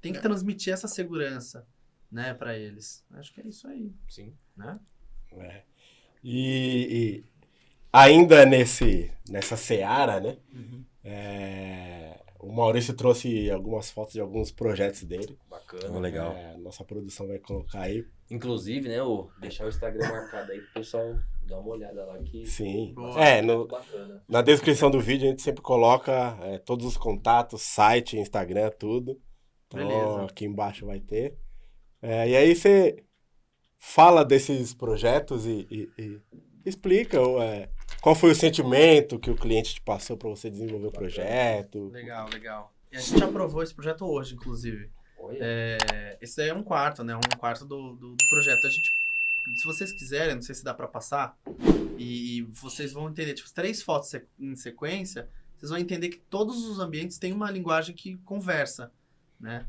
Tem que transmitir essa segurança, né, pra eles. Acho que é isso aí. Sim. Né? E ainda nesse nessa seara, né? O Maurício trouxe algumas fotos de alguns projetos dele. Bacana. Legal. Nossa produção vai colocar aí. Inclusive, né, deixar o Instagram marcado aí pro pessoal dar uma olhada lá que... Sim. Bacana. Na descrição do vídeo a gente sempre coloca todos os contatos, site, Instagram, tudo. Então, Beleza. aqui embaixo vai ter. E aí você fala desses projetos e explica qual foi o sentimento que o cliente te passou para você desenvolver o projeto. Legal. E a gente aprovou esse projeto hoje, inclusive. Esse daí é um quarto, né? Um quarto do projeto. A gente, se vocês quiserem, não sei se dá para passar, e vocês vão entender, tipo, 3 fotos em sequência, vocês vão entender que todos os ambientes têm uma linguagem que conversa, né?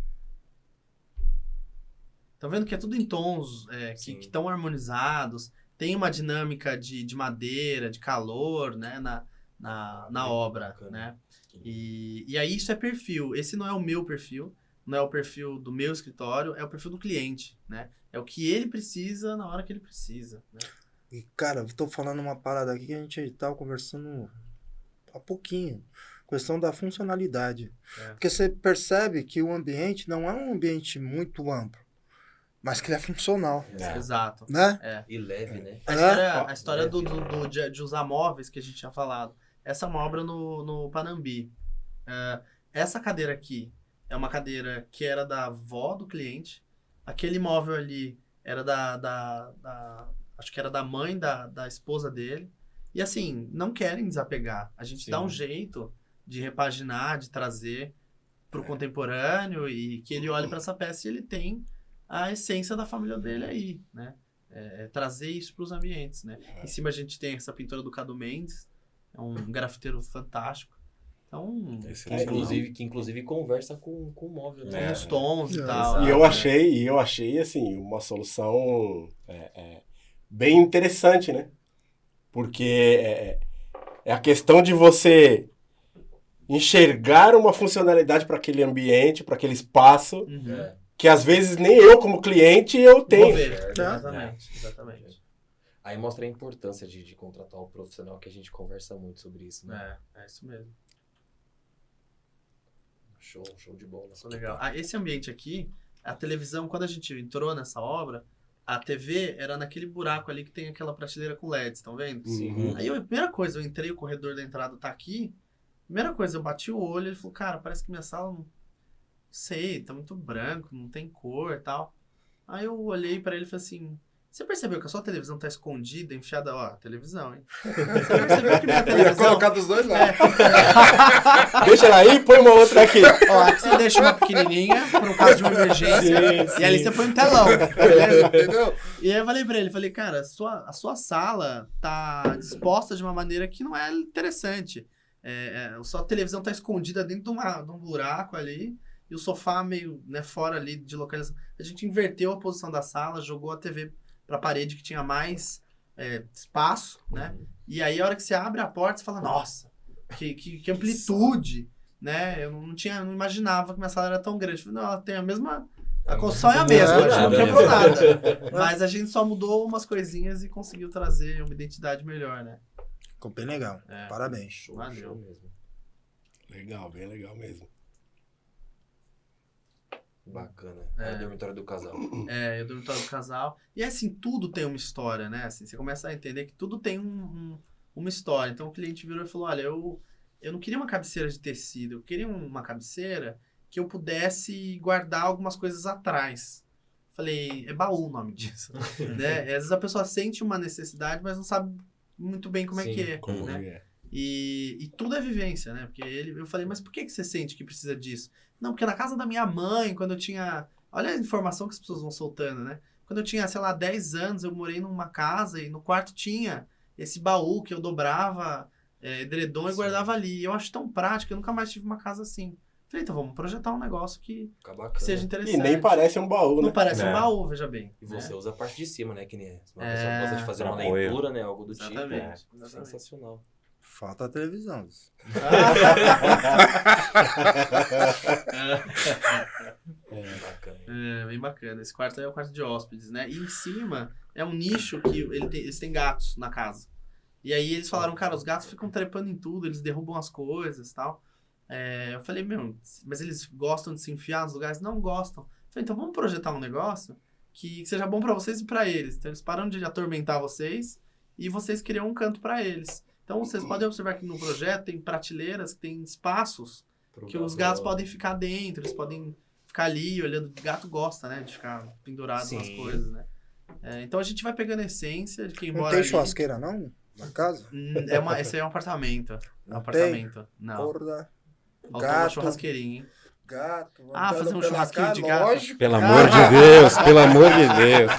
Estão vendo que é tudo em tons que estão harmonizados, tem uma dinâmica de madeira, de calor, né, na obra, bacana. né? E aí isso é perfil. Esse não é o meu perfil, não é o perfil do meu escritório, é o perfil do cliente, né? É o que ele precisa na hora que ele precisa, né? E, cara, eu tô falando uma parada aqui que a gente tava conversando há pouquinho. Questão da funcionalidade. Porque você percebe que o ambiente não é um ambiente muito amplo, mas que ele é funcional, Exato. né? E leve, né? A história de usar móveis que a gente tinha falado. Essa é uma obra no Panambi. Essa cadeira aqui é uma cadeira que era da avó do cliente. Aquele móvel ali era acho que era da mãe da esposa dele. E assim, não querem desapegar. A gente dá um jeito de repaginar, de trazer para o contemporâneo e que ele olhe para essa peça e ele tem a essência da família dele aí, né? Trazer isso para os ambientes, né? Em cima a gente tem essa pintura do Cadu Mendes, é um grafiteiro fantástico. Então, Que inclusive conversa com o móvel, né? com os tons e tal. E eu achei assim, uma solução bem interessante, né? Porque é a questão de você enxergar uma funcionalidade para aquele ambiente, para aquele espaço, que às vezes nem eu, como cliente, eu tenho. Vou ver. Exatamente. Aí mostra a importância de contratar um profissional, que a gente conversa muito sobre isso, né? É isso mesmo. Show de bola. Legal. Esse ambiente aqui, a televisão, quando a gente entrou nessa obra, a TV era naquele buraco ali que tem aquela prateleira com LEDs, estão vendo? Sim. Aí a primeira coisa, eu entrei, o corredor da entrada tá aqui, primeira coisa, eu bati o olho, ele falou, cara, parece que minha sala, não sei, tá muito branco, não tem cor e tal. Aí eu olhei pra ele e falei assim, você percebeu que a sua televisão tá escondida, enfiada, ó, televisão, hein? Você percebeu que minha Eu ia televisão... colocar dos dois lados. Deixa ela aí e põe uma outra aqui. Ó, aqui você deixa uma pequenininha, por um caso de uma emergência, Sim, e ali você põe um telão, beleza? Entendeu? E aí eu falei pra ele, cara, a sua sala tá disposta de uma maneira que não é interessante. A sua televisão tá escondida dentro de um buraco ali, e o sofá meio, né, fora ali de localização. A gente inverteu a posição da sala, jogou a TV pra parede que tinha mais espaço, né? E aí a hora que você abre a porta, você fala, nossa, que amplitude, né? Eu não imaginava que minha sala era tão grande. Eu falei, não, ela tem a mesma... A construção é a mesma, a gente não quebrou nada. Mas a gente só mudou umas coisinhas e conseguiu trazer uma identidade melhor, né? Ficou bem legal. Parabéns. Show mesmo. Legal, bem legal mesmo. Bacana. É o dormitório do casal. É o dormitório do casal. E assim, tudo tem uma história, né? Assim, você começa a entender que tudo tem uma história. Então o cliente virou e falou, olha, eu não queria uma cabeceira de tecido, eu queria uma cabeceira que eu pudesse guardar algumas coisas atrás. Falei, é baú o nome disso. Né? Às vezes a pessoa sente uma necessidade, mas não sabe muito bem como é que é. Como né? é. E tudo é vivência, né? Porque eu falei, mas por que você sente que precisa disso? Não, porque na casa da minha mãe, quando eu tinha... Olha a informação que as pessoas vão soltando, né? Quando eu tinha, sei lá, 10 anos, eu morei numa casa e no quarto tinha esse baú que eu dobrava edredom e guardava ali. Eu acho tão prático, eu nunca mais tive uma casa assim. Falei, então vamos projetar um negócio que seja interessante. E nem parece um baú, né? Não parece um baú, veja bem. E você usa a parte de cima, né? Que nem uma pessoa gosta de fazer Pra uma apoio. leitura, né? Algo do Exatamente. tipo. Sensacional. Falta a televisão. Bacana. Bem bacana. Esse quarto é o quarto de hóspedes, né? E em cima é um nicho que eles têm gatos na casa. E aí eles falaram, cara, os gatos ficam trepando em tudo, eles derrubam as coisas e tal. Eu falei, meu, mas eles gostam de se enfiar nos lugares? Não gostam. Eu falei, então vamos projetar um negócio que seja bom pra vocês e pra eles. Então eles param de atormentar vocês e vocês criam um canto pra eles. Então vocês podem observar que no projeto tem prateleiras, tem espaços que os gatos podem ficar dentro, eles podem ficar ali olhando. O gato gosta, né, de ficar pendurado nas coisas, né. Então a gente vai pegando a essência de quem mora ali. Não tem churrasqueira não? Na casa? Esse aí é um apartamento. Não apartamento. Não. Porra. Faltou uma churrasqueirinha, hein? Gato. Fazer um churrasquinho de gato. Lógico. Pelo amor de Deus, pelo amor de Deus.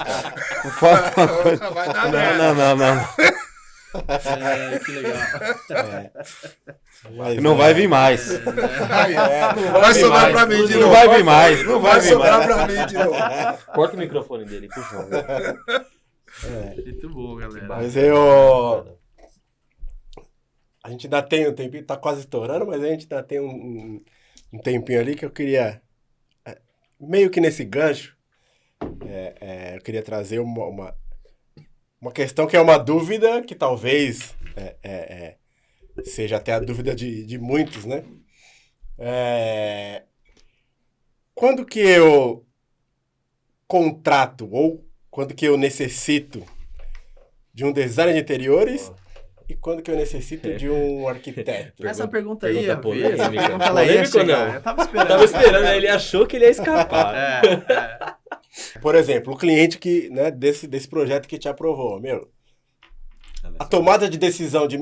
Não fala uma coisa. Vai dar merda. Não. Que legal. Mas, Não vai vir mais. Vai sobrar pra mim de novo. Não vai vir mais. Não vai Vai vir sobrar mais. pra mim de novo. Corta o microfone dele, por favor. Muito bom, galera. Mas a gente ainda tem um tempinho, tá quase estourando, mas a gente ainda tem um tempinho ali que eu queria, meio que nesse gancho, eu queria trazer uma questão que é uma dúvida que talvez seja até a dúvida de muitos, né? Quando que eu contrato ou quando que eu necessito de um designer de interiores e quando que eu necessito de um arquiteto? Essa pergunta aí, Pergunta polêmica. essa pergunta ela ia Polêmica ou chegar. não? Eu tava esperando. Tava esperando, né? Ele achou que ele ia escapar. Por exemplo, o cliente que, né, desse projeto que te aprovou, a tomada de decisão de,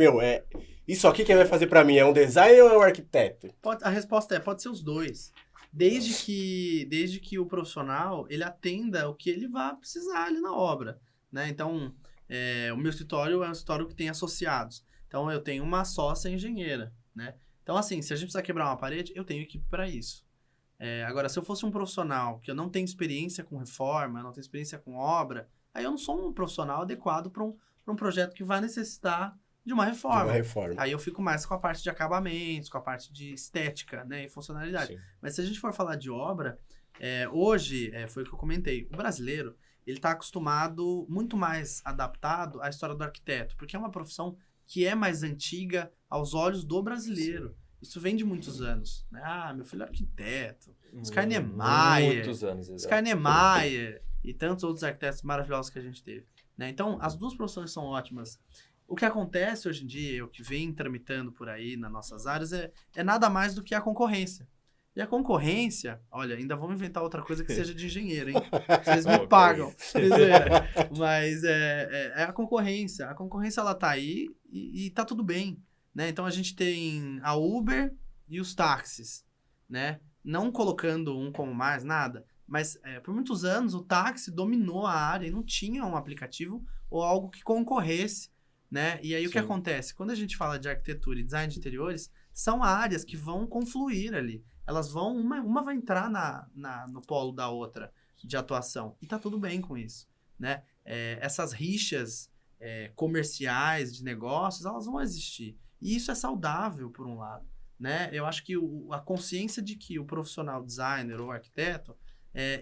isso aqui quem vai fazer pra mim é um designer ou é um arquiteto? A resposta pode ser os dois. Desde que o profissional, ele atenda o que ele vai precisar ali na obra, né? Então, o meu escritório é um escritório que tem associados. Então, eu tenho uma sócia engenheira, né? Então, assim, se a gente precisar quebrar uma parede, eu tenho equipe para isso. Agora, se eu fosse um profissional que eu não tenho experiência com reforma, não tenho experiência com obra, aí eu não sou um profissional adequado para um projeto que vai necessitar de uma reforma. Aí eu fico mais com a parte de acabamentos, com a parte de estética, né, e funcionalidade. Sim. Mas se a gente for falar de obra, hoje, foi o que eu comentei, o brasileiro, ele está acostumado, muito mais adaptado à história do arquiteto, porque é uma profissão que é mais antiga aos olhos do brasileiro. Sim. Isso vem de muitos anos, né? Meu filho é arquiteto, Oscar Niemeyer, muitos anos, Oscar Niemeyer e tantos outros arquitetos maravilhosos que a gente teve, né? Então, as duas profissões são ótimas. O que acontece hoje em dia, o que vem tramitando por aí nas nossas áreas, é nada mais do que a concorrência. E a concorrência, olha, ainda vamos inventar outra coisa que seja de engenheiro, hein? Vocês me pagam. Mas é a concorrência. A concorrência, ela tá aí e tá tudo bem, né? Então, a gente tem a Uber e os táxis, né? Não colocando um como mais, nada. Mas, por muitos anos, o táxi dominou a área e não tinha um aplicativo ou algo que concorresse, né? E aí, Sim. O que acontece? Quando a gente fala de arquitetura e design de interiores, são áreas que vão confluir ali. Elas vão, uma vai entrar no polo da outra de atuação. E tá tudo bem com isso, né? Essas rixas comerciais de negócios, elas vão existir. E isso é saudável, por um lado, né? Eu acho que a consciência de que o profissional designer ou arquiteto,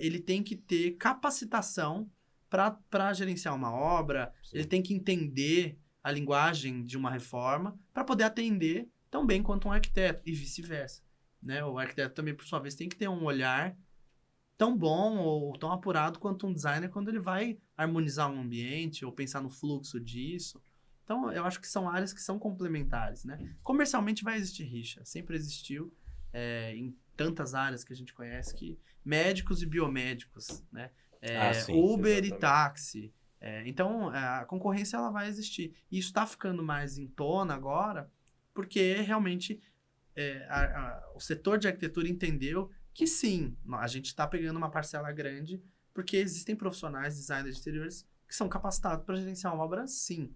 ele tem que ter capacitação para gerenciar uma obra, Sim. Ele tem que entender a linguagem de uma reforma para poder atender tão bem quanto um arquiteto e vice-versa, né? O arquiteto também, por sua vez, tem que ter um olhar tão bom ou tão apurado quanto um designer quando ele vai harmonizar um ambiente ou pensar no fluxo disso. Então, eu acho que são áreas que são complementares, né? Comercialmente vai existir rixa, sempre existiu em tantas áreas que a gente conhece, que médicos e biomédicos, né? Sim, Uber exatamente. E táxi. Então, a concorrência ela vai existir. E isso está ficando mais em tona agora, porque realmente o setor de arquitetura entendeu que sim, a gente está pegando uma parcela grande, porque existem profissionais, designers de interiores, que são capacitados para gerenciar uma obra, sim.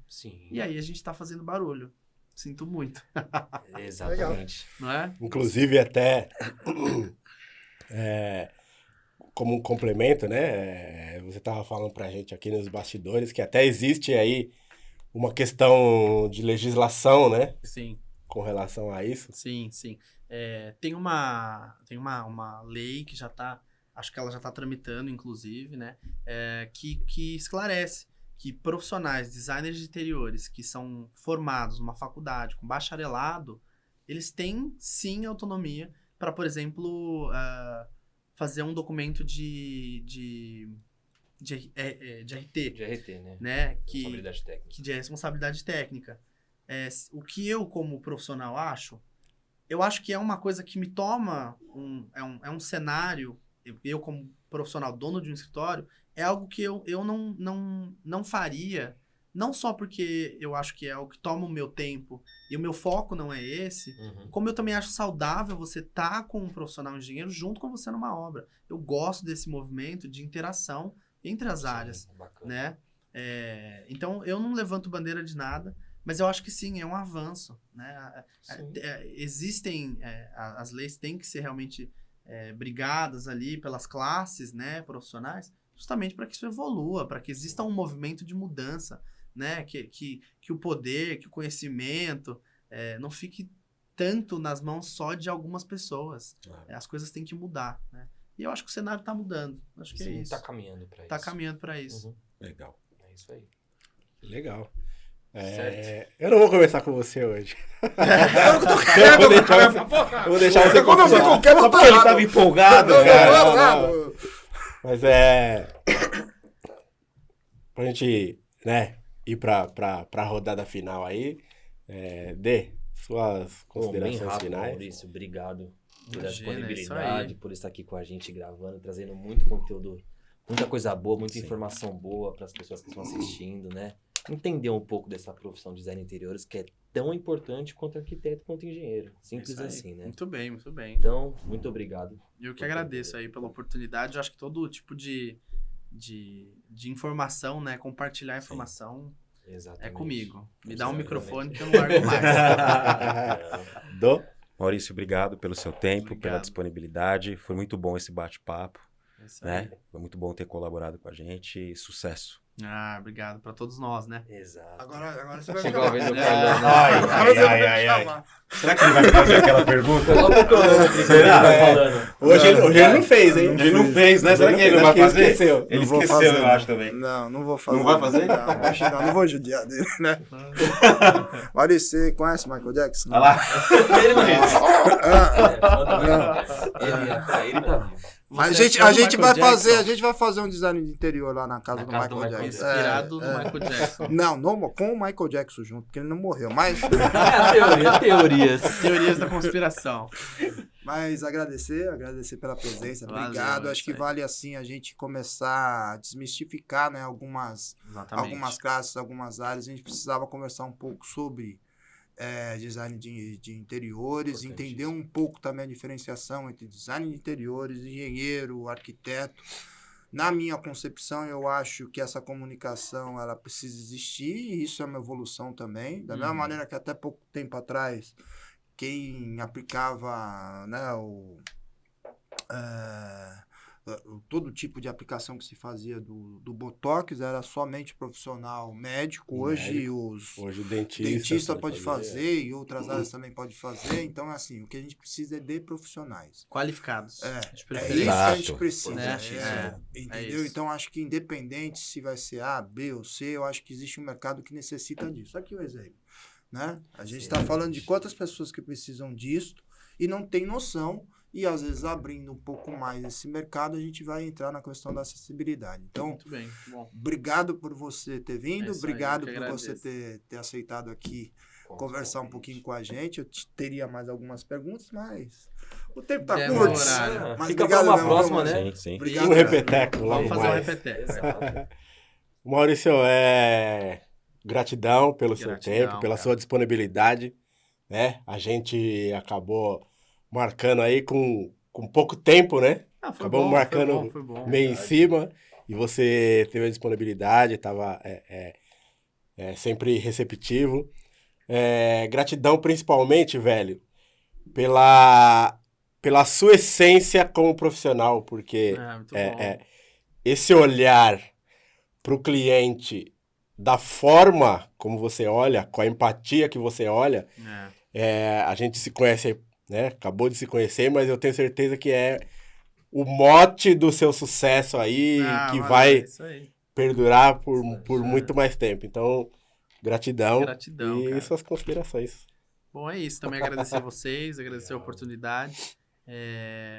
E aí a gente está fazendo barulho. Sinto muito. Exatamente. Não é? Inclusive, até como um complemento, né? Você estava falando para a gente aqui nos bastidores que até existe aí uma questão de legislação, né? Sim. Com relação a isso. Sim. Tem uma lei que já está, acho que ela já está tramitando, inclusive, né? Que esclarece que profissionais, designers de interiores, que são formados numa faculdade com bacharelado, eles têm, sim, autonomia para, por exemplo, fazer um documento de RT. De RT, né? Responsabilidade técnica. De responsabilidade técnica. O que eu, como profissional, eu acho que é uma coisa que me toma, um cenário, eu como profissional, dono de um escritório, é algo que eu não faria, não só porque eu acho que é algo que toma o meu tempo e o meu foco não é esse, como eu também acho saudável você estar com um profissional engenheiro junto com você numa obra. Eu gosto desse movimento de interação entre as áreas, né? Então, eu não levanto bandeira de nada, mas eu acho que sim, é um avanço, né? Existem, as leis têm que ser realmente brigadas ali pelas classes, né, profissionais, justamente para que isso evolua, para que exista um movimento de mudança, né? Que o poder, que o conhecimento não fique tanto nas mãos só de algumas pessoas. As coisas têm que mudar, né? E eu acho que o cenário está mudando. Acho que é isso. Está caminhando para isso. Está caminhando para isso. Legal. É isso aí. Legal. Certo. Eu não vou conversar com você hoje. Eu vou deixar você conversar com qualquer só porque ele estava empolgado. Não. Mas pra gente, né, ir pra rodada final aí, suas considerações Bem rápido, finais. Maurício, obrigado pela Imagina, disponibilidade, por estar aqui com a gente gravando, trazendo muito conteúdo, muita coisa boa, muita informação boa para as pessoas que estão assistindo, né? Entender um pouco dessa profissão de design de interiores, que é tão importante quanto arquiteto, quanto engenheiro. Simples assim, né? Muito bem, muito bem. Então, muito obrigado. Eu que agradeço aí pela oportunidade. Eu acho que todo tipo de informação, né? Compartilhar informação é comigo. Me dá um microfone que eu não largo mais. Maurício, obrigado pelo seu tempo, pela disponibilidade. Foi muito bom esse bate-papo, né? Foi muito bom ter colaborado com a gente e sucesso. Obrigado para todos nós, né? Exato. Agora você vai Chegou a me vez do chamar. Carlão. Ai. Será que ele vai fazer aquela pergunta? Será? Hoje ele não fez, hein? Ele não fez, né? Será que ele não vai fazer? Esqueceu. Ele Não vou esqueceu, fazer, eu acho também. Não vou fazer. Não vai fazer? Não vou judiar dele, né? Maurício, você conhece Michael Jackson? Olha lá. Ele não ele tá vivo. Mas a gente vai fazer um design de interior lá na casa do Michael Jackson. Inspirado no Michael Jackson. Não, com o Michael Jackson junto, porque ele não morreu. Mas Teorias. Teorias da conspiração. Mas agradecer pela presença, Valeu, obrigado. Acho que vale assim a gente começar a desmistificar, né, algumas classes, algumas áreas. A gente precisava conversar um pouco sobre design de interiores, entender um pouco também a diferenciação entre design de interiores, engenheiro, arquiteto. Na minha concepção, eu acho que essa comunicação ela precisa existir e isso é uma evolução também. Da mesma maneira que até pouco tempo atrás, quem aplicava, né, todo tipo de aplicação que se fazia do Botox era somente profissional médico. Hoje o dentista pode fazer e outras áreas também pode fazer. Então, assim, o que a gente precisa é de profissionais. Qualificados. É isso que preferência. a gente precisa. Entendeu? isso. Então, acho que independente se vai ser A, B ou C, eu acho que existe um mercado que necessita disso. Aqui o exemplo. Né? A gente está falando de quantas pessoas que precisam disso e não tem noção. E, às vezes, abrindo um pouco mais esse mercado, a gente vai entrar na questão da acessibilidade. Então, muito bem, muito bom. Obrigado por você ter vindo, obrigado por você agradeço. ter aceitado aqui conversar um pouquinho com a gente. Eu teria mais algumas perguntas, mas o tempo está curto. Mas fica para uma próxima, né? Sim. Obrigado, Um repeteco. Vamos fazer um repeteco. Maurício, gratidão pelo seu tempo, pela sua disponibilidade, né? A gente acabou marcando aí com pouco tempo, né? Acabamos marcando foi bom, meio em cima e você teve a disponibilidade, estava sempre receptivo. Gratidão principalmente, velho, pela sua essência como profissional, porque esse olhar para o cliente da forma como você olha, com a empatia que você olha, a gente se conhece, né? Acabou de se conhecer, mas eu tenho certeza que é o mote do seu sucesso aí, perdurar por muito mais tempo. Então, gratidão. Gratidão, e cara. suas considerações. Bom, é isso. Também agradecer a vocês, agradecer a oportunidade.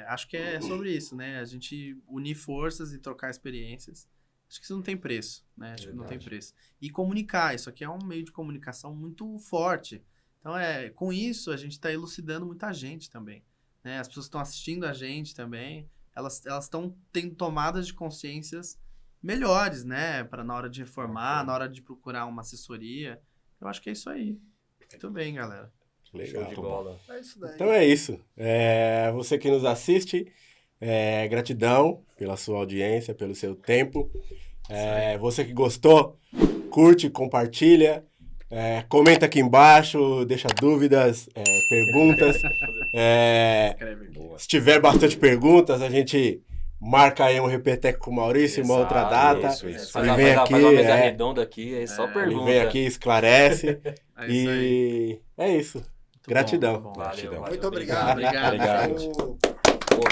Acho que é sobre isso, né? A gente unir forças e trocar experiências. Acho que isso não tem preço, né? Acho que não tem preço. E comunicar. Isso aqui é um meio de comunicação muito forte. Então, com isso, a gente está elucidando muita gente também. Né? As pessoas que estão assistindo a gente também, elas estão tendo tomadas de consciências melhores, né? Para na hora de reformar, na hora de procurar uma assessoria. Eu acho que é isso aí. Muito bem, galera. Legal. Show de bola. É isso daí. Então é isso. Você que nos assiste, gratidão pela sua audiência, pelo seu tempo. Você que gostou, curte, compartilha, comenta aqui embaixo, deixa dúvidas, perguntas. Escreve aqui. Se tiver bastante perguntas, a gente marca aí um repeteco com o Maurício, uma outra data. Isso. Faz Ele vem uma aqui, mesa redonda aqui, aí só ele pergunta. vem aqui, esclarece. É isso aí. E é isso. Muito Gratidão. bom, muito bom. Valeu. Muito obrigado. Obrigado. O- Pô,